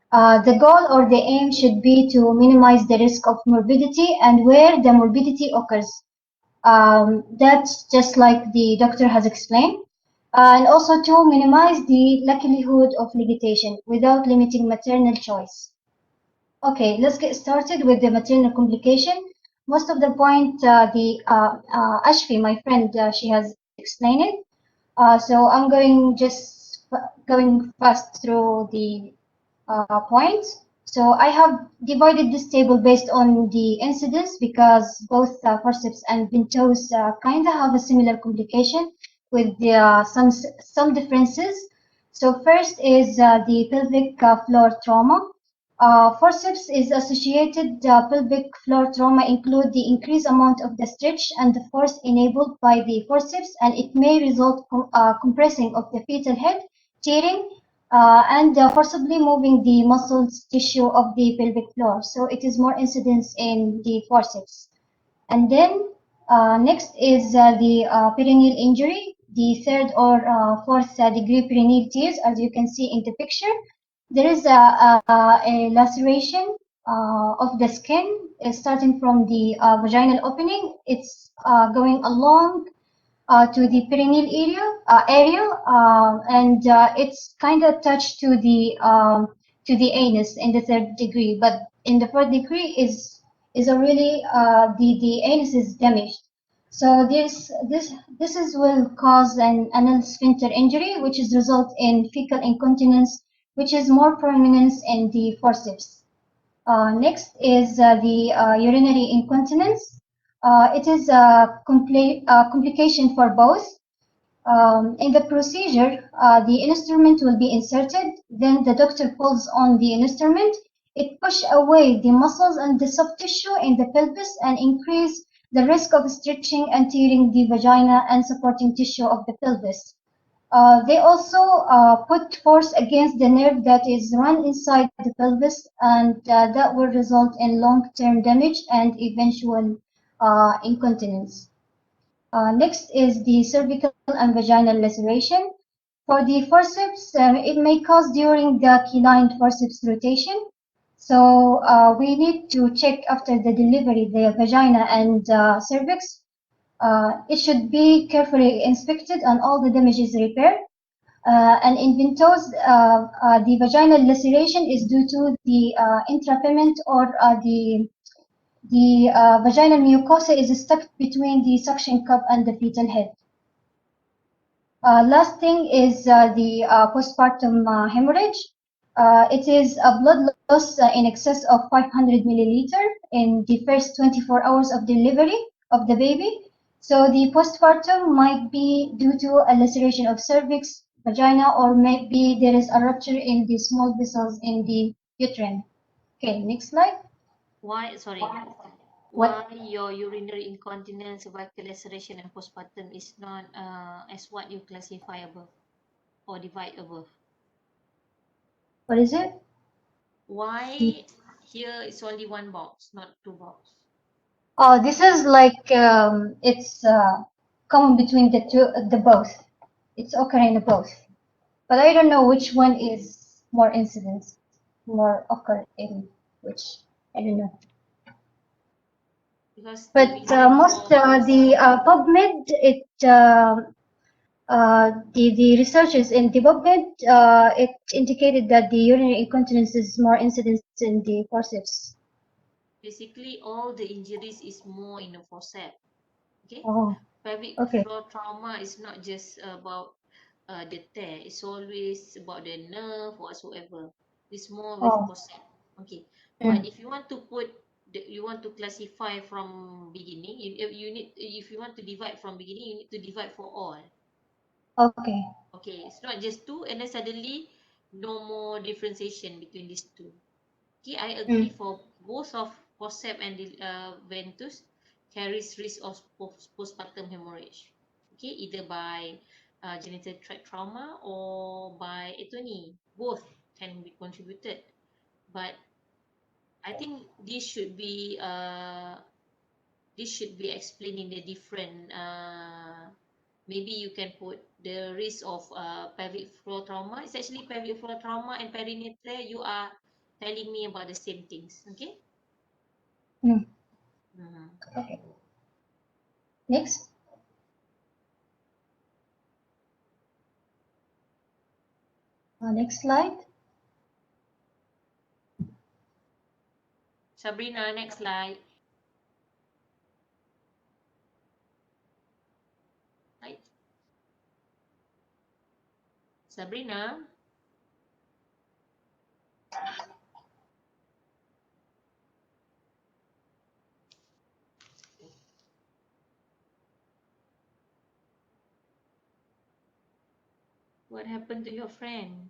The goal or the aim should be to minimize the risk of morbidity and where the morbidity occurs. That's just like the doctor has explained. And also to minimize the likelihood of litigation without limiting maternal choice. Okay, let's get started with the maternal complication. Most of the point, Ashfi, my friend, she has explained it. So I'm going fast through the points. So I have divided this table based on the incidence because both forceps and ventouse kind of have a similar complication with some differences. So first is the pelvic floor trauma. Forceps is associated pelvic floor trauma include the increased amount of the stretch and the force enabled by the forceps, and it may result compressing of the fetal head, tearing, and forcibly moving the muscles tissue of the pelvic floor. So it is more incidence in the forceps. And then next is the perineal injury, the third or fourth degree perineal tears, as you can see in the picture. There is a laceration of the skin starting from the vaginal opening. It's going along to the perineal area, and it's kind of touched to the anus in the third degree, but in the fourth degree is a really the anus is damaged. So this is will cause an anal sphincter injury, which is result in fecal incontinence, which is more prominent in the forceps. Next is the urinary incontinence. It is a complication for both. In the procedure, the instrument will be inserted, then the doctor pulls on the instrument. It pushes away the muscles and the soft tissue in the pelvis and increase the risk of stretching and tearing the vagina and supporting tissue of the pelvis. They also put force against the nerve that is run inside the pelvis, and that will result in long-term damage and eventual incontinence. Next is the cervical and vaginal laceration. For the forceps, it may cause during the canine forceps rotation. So we need to check after the delivery the vagina and cervix. It should be carefully inspected and all the damage is repaired. And in ventouse, the vaginal laceration is due to the intrafeminine or the vaginal mucosa is stuck between the suction cup and the fetal head. Last thing is the postpartum hemorrhage. It is a blood loss in excess of 500 milliliter in the first 24 hours of delivery of the baby. So the postpartum might be due to a laceration of cervix, vagina, or maybe there is a rupture in the small vessels in the uterine. Okay, next slide. Why, sorry, What? why your urinary incontinence, cervical laceration, and postpartum is not as what you classify above or divide above? What is it? Why here it's only one box, not two box? Oh, this is like it's common between the both. It's occurring in both, but I don't know which one is more incidents, more occur in which. I don't know. Because But the most the PubMed the researchers in the PubMed it indicated that the urinary incontinence is more incidence in the forceps. basically all the injuries is more in the forceps. Okay. Oh, Pelvic okay. floor trauma is not just about the tear. It's always about the nerve whatsoever. It's more with Oh, forceps. Okay. But mm, if you want to put you want to classify from beginning, you need, if you want to divide from beginning, you need to divide for all. okay. Okay, it's not just two and then suddenly no more differentiation between these two. Okay, I agree Mm, for both of forceps and the ventouse carries risk of postpartum hemorrhage. Okay, either by genital tract trauma or by atony. Both can be contributed. But I think this should be explained in the different maybe you can put the risk of pelvic floor trauma. It's actually pelvic floor trauma and perineal tear. You are telling me about the same things. Okay. mm, Mhm. okay. Next. Next slide. Sabrina, next slide. Right. Sabrina. What happened to your friend?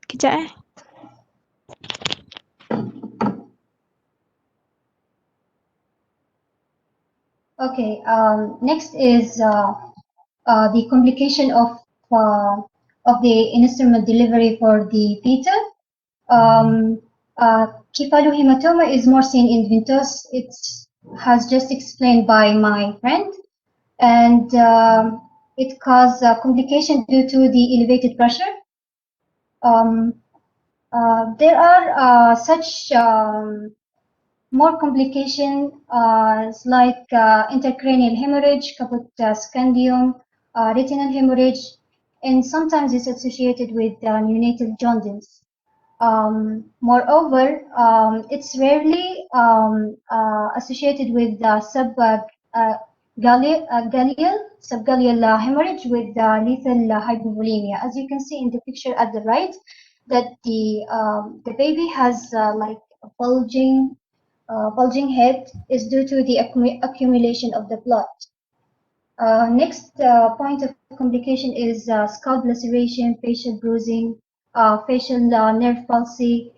Kejap eh. Okay, next is the complication of the instrument delivery for the fetal. Cephalohematoma is more seen in ventouse. It has just explained by my friend, and it causes complication due to the elevated pressure. There are such more complications like intracranial hemorrhage, caput scandium, retinal hemorrhage, and sometimes it's associated with neonatal jaundice. Moreover, it's rarely associated with subgaleal hemorrhage with lethal hypovolemia. As you can see in the picture at the right, that the baby has like a bulging head is due to the accumulation of the blood. Next point of complication is scalp laceration, facial bruising, facial nerve palsy,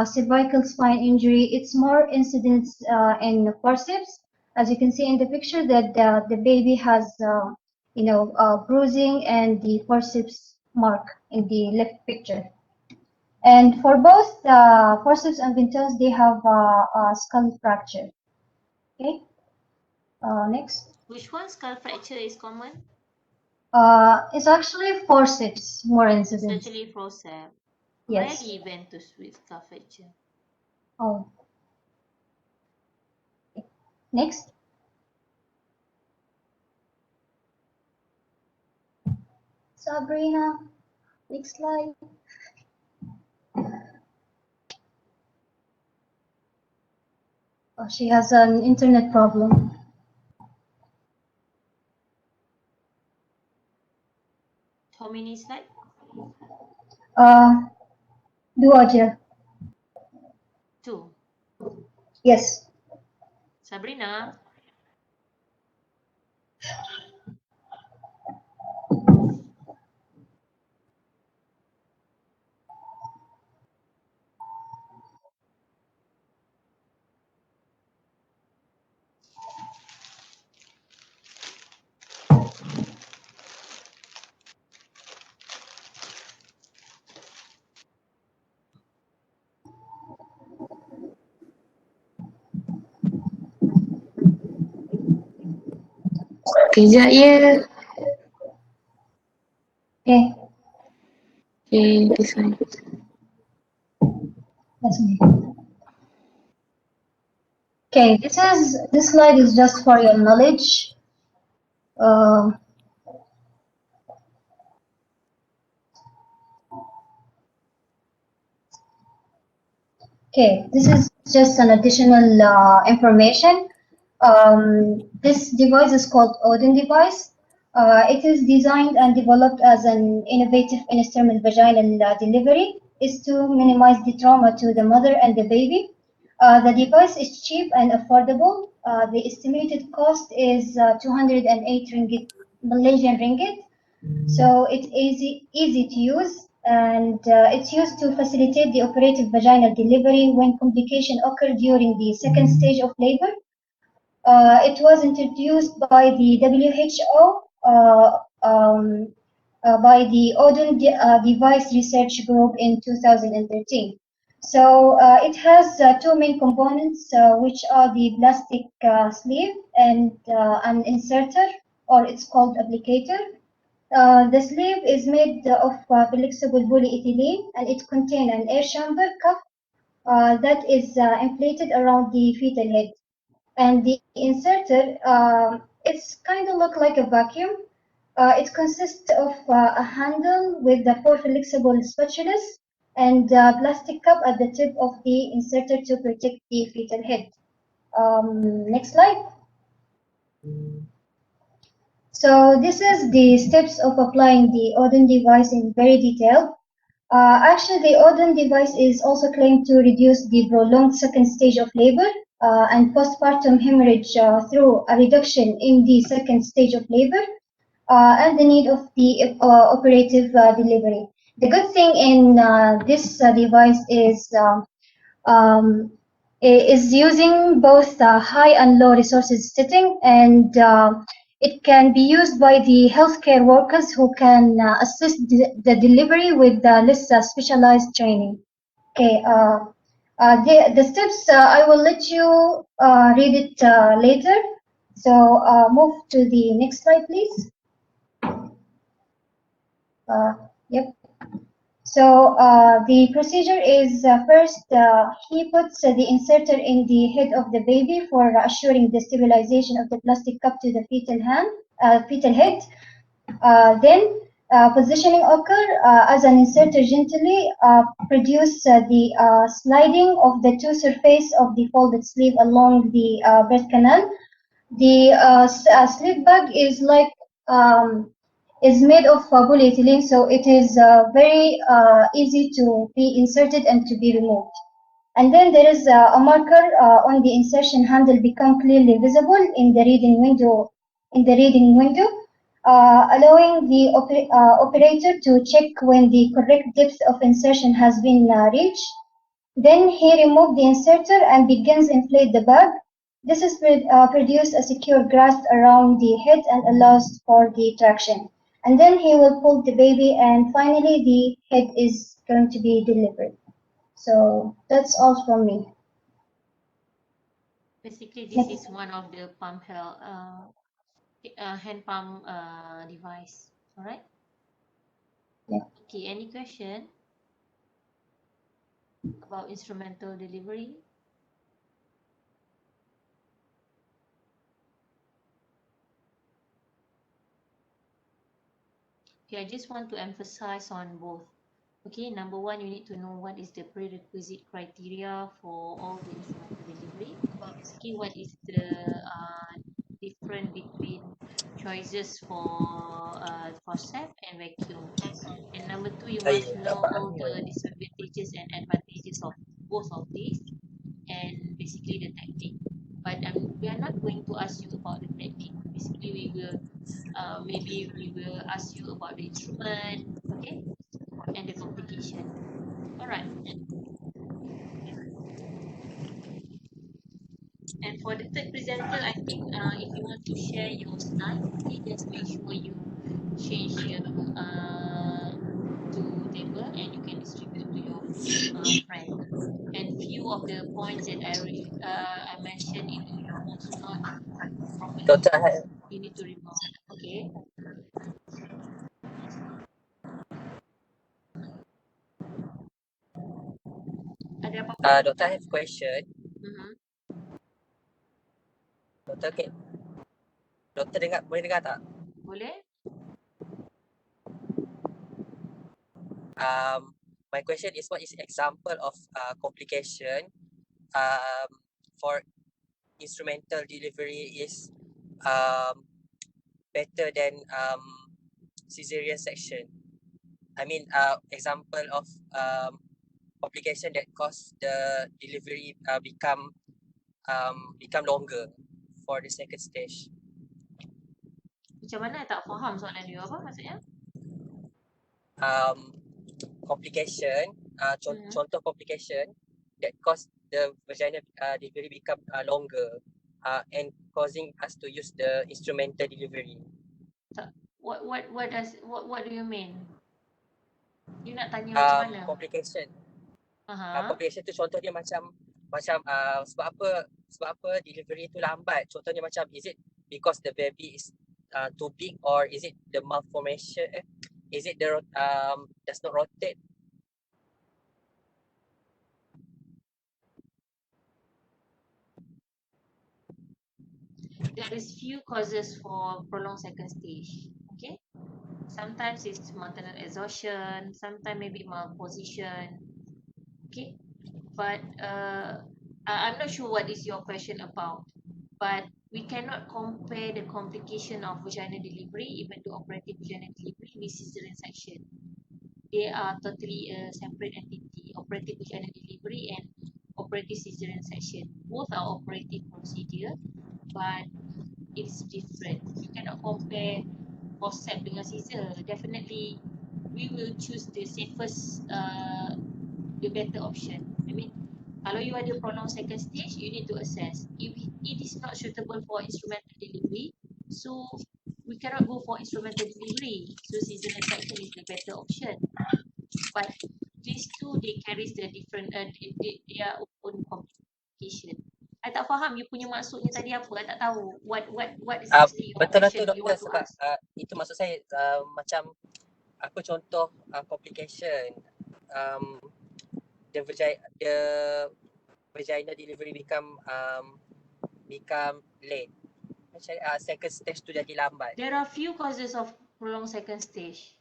cervical spine injury. It's more incidence in forceps. As you can see in the picture that the baby has, bruising and the forceps mark in the left picture. And for both forceps and ventouse, they have a skull fracture. Okay. Next. Which one skull fracture is common? It's actually forceps, more It's incidents. actually forceps. Yes. Rarely ventouse with skull fracture. Oh. Next. Sabrina, next slide. Oh, she has an internet problem. How many slides? Dua aja. 2. Yes. Sabrina? Kejap ya. Okay. Okay, this one. That's me. Okay, this slide is just for your knowledge. Okay, this is just an additional information. This device is called Odin device. It is designed and developed as an innovative instrument vaginal delivery. Is to minimize the trauma to the mother and the baby. The device is cheap and affordable. The estimated cost is 208 ringgit, Malaysian ringgit. So it's easy to use, and it's used to facilitate the operative vaginal delivery when complication occur during the second stage of labor. It was introduced by the WHO by the Odin Device Research Group in 2013. So it has two main components, which are the plastic sleeve and an inserter, or it's called applicator. The sleeve is made of flexible polyethylene, and it contains an air chamber cup that is inflated around the fetal head. And the inserter, it's kind of look like a vacuum. It consists of a handle with the four flexible spatulas and a plastic cup at the tip of the inserter to protect the fetal head. Next slide. So this is the steps of applying the Odin device in very detail. Actually, the Odin device is also claimed to reduce the prolonged second stage of labor and postpartum hemorrhage through a reduction in the second stage of labor and the need of the operative delivery. The good thing in this device um, is using both high and low resources setting, and it can be used by the healthcare workers who can assist the delivery with less specialized training. Okay, the steps I will let you read it later. So move to the next slide, please. Yep. So the procedure is first he puts the inserter in the head of the baby for assuring the stabilization of the plastic cup to the fetal head. Then positioning occur as an inserter gently produce the sliding of the two surface of the folded sleeve along the breast canal. The sleeve bag is like is made of polyethylene, so it is very easy to be inserted and to be removed. And then there is a marker on the insertion handle become clearly visible in the reading window. Allowing the operator to check when the correct depth of insertion has been reached. Then he removes the inserter and begins inflate the bag. This is produce a secure grasp around the head and allows for the traction. And then he will pull the baby, and finally the head is going to be delivered. So that's all from me. Basically, this is one of the hand pump device. All right. Yeah. Okay. Any question about instrumental delivery? Okay, I just want to emphasize on both. Okay, number one, you need to know what is the prerequisite criteria for all the instrumental delivery. Basically, what is the difference between choices for forceps and vacuum. And number two, you must know all the disadvantages and advantages of both of these, and basically the technique. But we are not going to ask you about the technique. Basically, we will maybe we will ask you about the instrument, okay, and the complication. All right. And for the third presenter, I think if you want to share your slide, okay, just make sure you change to table and you can distribute to your friend. And few of the points that I mentioned in your was not properly, you need to remove. Okay. Ada apa-apa? Doctor, I have a question. Doctor, okay. Doktor boleh dengar tak? Boleh. My question is, what is example of complication for instrumental delivery is better than cesarean section? I mean, example of complication that cause the delivery become longer for the second stage. Macam mana tak faham soalan dia apa maksudnya? Complication, contoh complication that cause the vagina delivery become longer and causing us to use the instrumental delivery. What do you mean? You nak tanya macam mana? Complication. Complication tu contoh dia macam sebab apa delivery tu lambat. Contohnya macam, is it because the baby is too big, or is it the malformation? Is it the does not rotate? There is few causes for prolonged second stage. Okay, sometimes it's maternal exhaustion, sometimes maybe malposition. Okay, but I'm not sure what is your question about. But we cannot compare the complication of vaginal delivery, even to operative vaginal delivery, with cesarean section. They are totally a separate entity, operative vaginal delivery and operative cesarean section. Both are operative procedure, but it's different. You cannot compare forceps dengan scissor. Definitely, we will choose the safest, the better option. I mean, kalau you ada prolonged second stage, you need to assess. If it is not suitable for instrumental delivery, so we cannot go for instrumental delivery. So cesarean section is the better option. But these two, they carries the different, their own complication. I tak faham you punya maksudnya tadi apa. I tak tahu. What is actually your Betul lah tu question you doktor, want to sebab ask? itu maksud saya, macam apa contoh complication, the vaginal delivery become late. Macam second stage tu jadi lambat. There are few causes of prolonged second stage.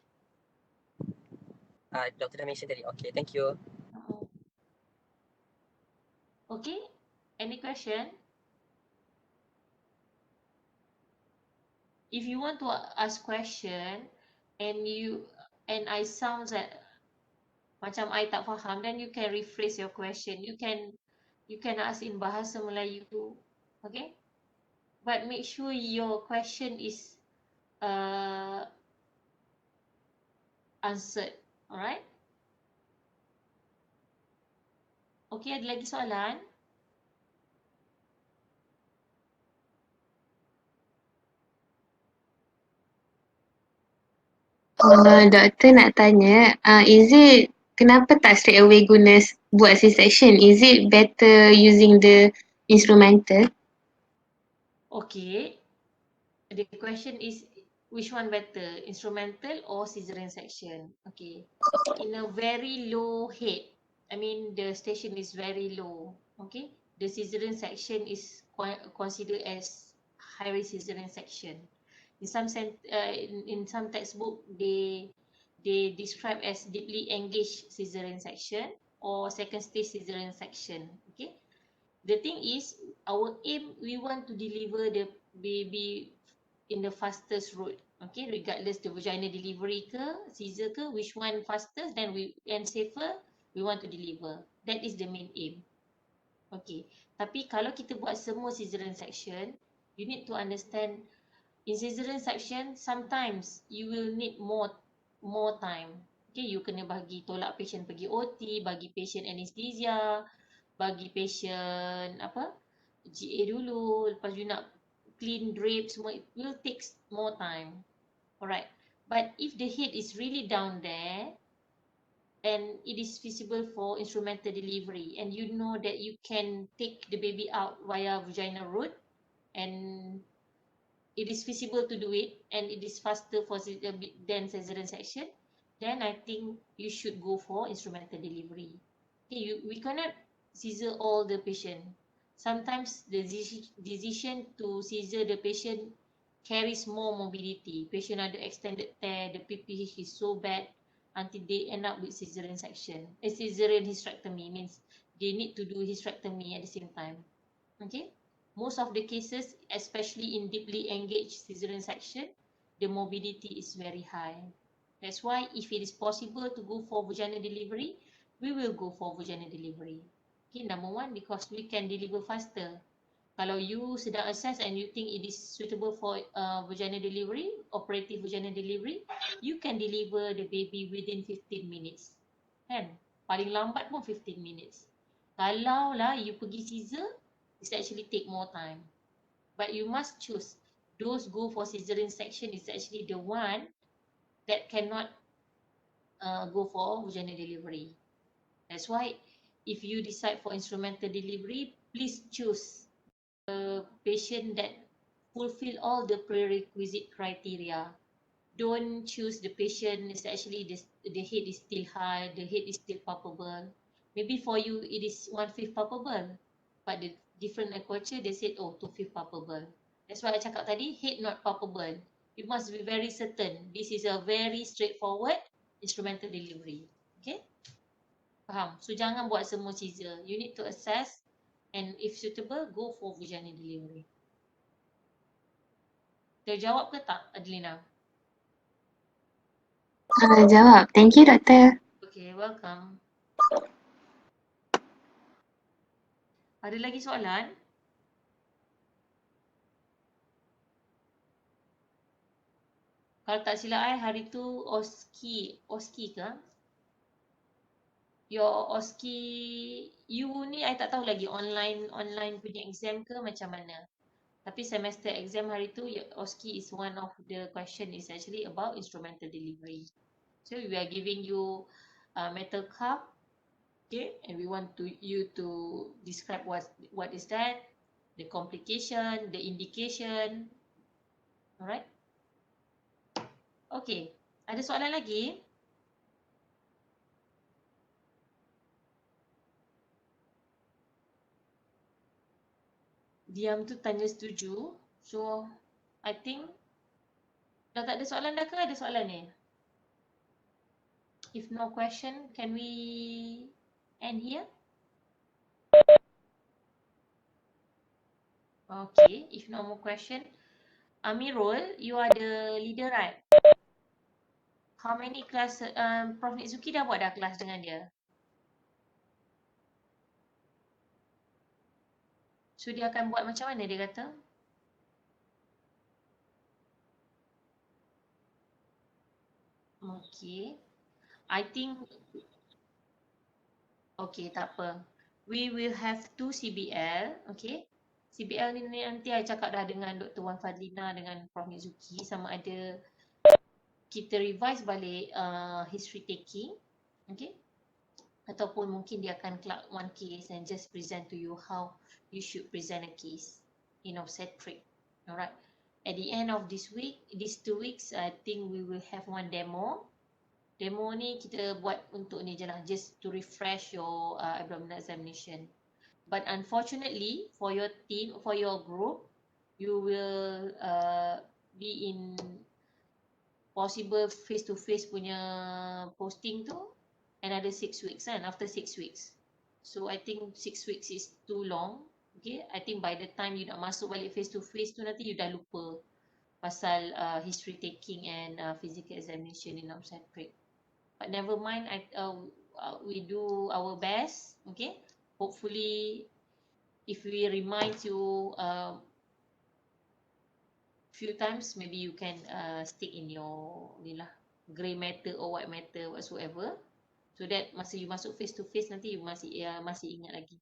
Doktor dah mention tadi. Okay, thank you. Okay, any question? If you want to ask question and I sounds like macam I tak faham, then you can rephrase your question. You can ask in bahasa Melayu, okay? But make sure your question is answered, alright? Okay, ada lagi soalan? Doktor nak tanya, is it kenapa tak straight away guna buat C-section? Is it better using the instrumental? Okay, the question is which one better, instrumental or cesarean section? Okay, in a very low head, I mean the station is very low, okay, the cesarean section is considered as high risk cesarean section. In some textbook they describe as deeply engaged cesarean section or second stage cesarean section. Okay, the thing is our aim, we want to deliver the baby in the fastest route, okay, regardless the vaginal delivery ke caesar ke, which one fastest then we and safer we want to deliver. That is the main aim. Okay, tapi kalau kita buat semua cesarean section, you need to understand in cesarean section sometimes you will need more time. Okay, you kena bagi tolak patient pergi OT, bagi patient anesthesia, bagi patient apa GA dulu, lepas you nak clean drape semua, it will take more time. Alright, but if the head is really down there and it is feasible for instrumental delivery and you know that you can take the baby out via vaginal route and it is feasible to do it and it is faster for than cesarean section, then I think you should go for instrumental delivery. Okay, we cannot caesar all the patient. Sometimes the decision to caesar the patient carries more morbidity. Patient ada extended tear, the PPH is so bad until they end up with cesarean section. A cesarean hysterectomy means they need to do hysterectomy at the same time. Okay, most of the cases, especially in deeply engaged cesarean section, the morbidity is very high. That's why if it is possible to go for vaginal delivery, we will go for vaginal delivery. Okay, number one, because we can deliver faster. Kalau you sedang assess and you think it is suitable for vaginal delivery, operative vaginal delivery, you can deliver the baby within 15 minutes. Kan? Paling lambat pun 15 minutes. Kalau lah you pergi caesar, it's actually take more time. But you must choose. Those go for cesarean section is actually the one that cannot go for vaginal delivery. That's why if you decide for instrumental delivery, please choose a patient that fulfill all the prerequisite criteria. Don't choose the patient is actually the head is still high, the head is still palpable. Maybe for you it is 1/5 palpable, but the different culture they said 2/5 palpable. That's why I cakap tadi head not palpable. You must be very certain. This is a very straightforward instrumental delivery. Okay? Faham? So jangan buat semua caesar. You need to assess and if suitable go for vaginal delivery. Terjawab ke tak, Adelina? Jawab. Thank you, Doktor. Okay, welcome. Ada lagi soalan? Kalau tak silap hari tu OSCE ke? Your OSCE, you ni I tak tahu lagi online punya exam ke macam mana. Tapi semester exam hari tu OSCE is one of the question is actually about instrumental delivery. So we are giving you a metal cup, okay, and we want you to describe what is that, the complication, the indication. Alright. Okay, ada soalan lagi? Diam tu tanya setuju. So, I think dah tak ada soalan dah ke ada soalan ni? If no question, can we end here? Okay, if no more question. Amirul, you are the leader, right? How many class, Prof. Nizuki dah buat dah kelas dengan dia? So, dia akan buat macam mana dia kata? Okay. I think, okay, tak apa. We will have 2 CBL, okay? CBL ni nanti I cakap dah dengan Dr. Wan Fadlina dengan Prof. Nizuki sama ada kita revise balik history taking, okay? Ataupun mungkin dia akan club one case and just present to you how you should present a case in obstetric. Alright. At the end of this week, these 2 weeks, I think we will have one demo. Demo ni kita buat untuk ni je lah, just to refresh your abdominal examination. But unfortunately, for your team, for your group, you will be in possible face-to-face punya posting tu another 6 weeks kan, after 6 weeks. So I think 6 weeks is too long. Okay, I think by the time you nak masuk balik face-to-face tu nanti you dah lupa pasal history taking and physical examination in obstetric. But never mind, we do our best. Okay, hopefully if we remind you few times, maybe you can stick in your ni lah, grey matter or white matter whatsoever, so that masa you masuk face to face nanti you masih ingat lagi.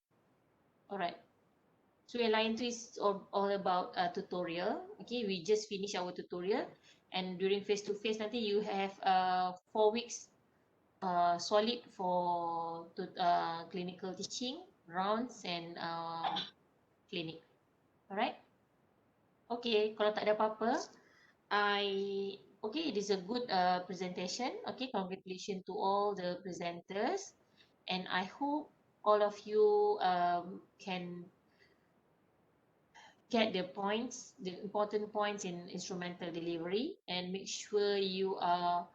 Alright. So yang lain tu is all about tutorial. Okay, we just finish our tutorial and during face to face nanti you have 4 weeks solid for clinical teaching, rounds and clinic. Alright. Okay, kalau tak ada apa-apa, okay, it is a good presentation. Okay, congratulations to all the presenters, and I hope all of you can get the points, the important points in instrumental delivery, and make sure you are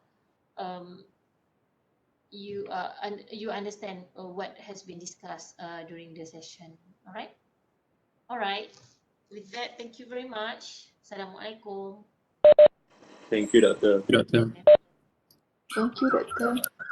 you understand what has been discussed during the session. All right. With that, thank you very much. Assalamualaikum. Thank you, Doctor. Thank you, Doctor.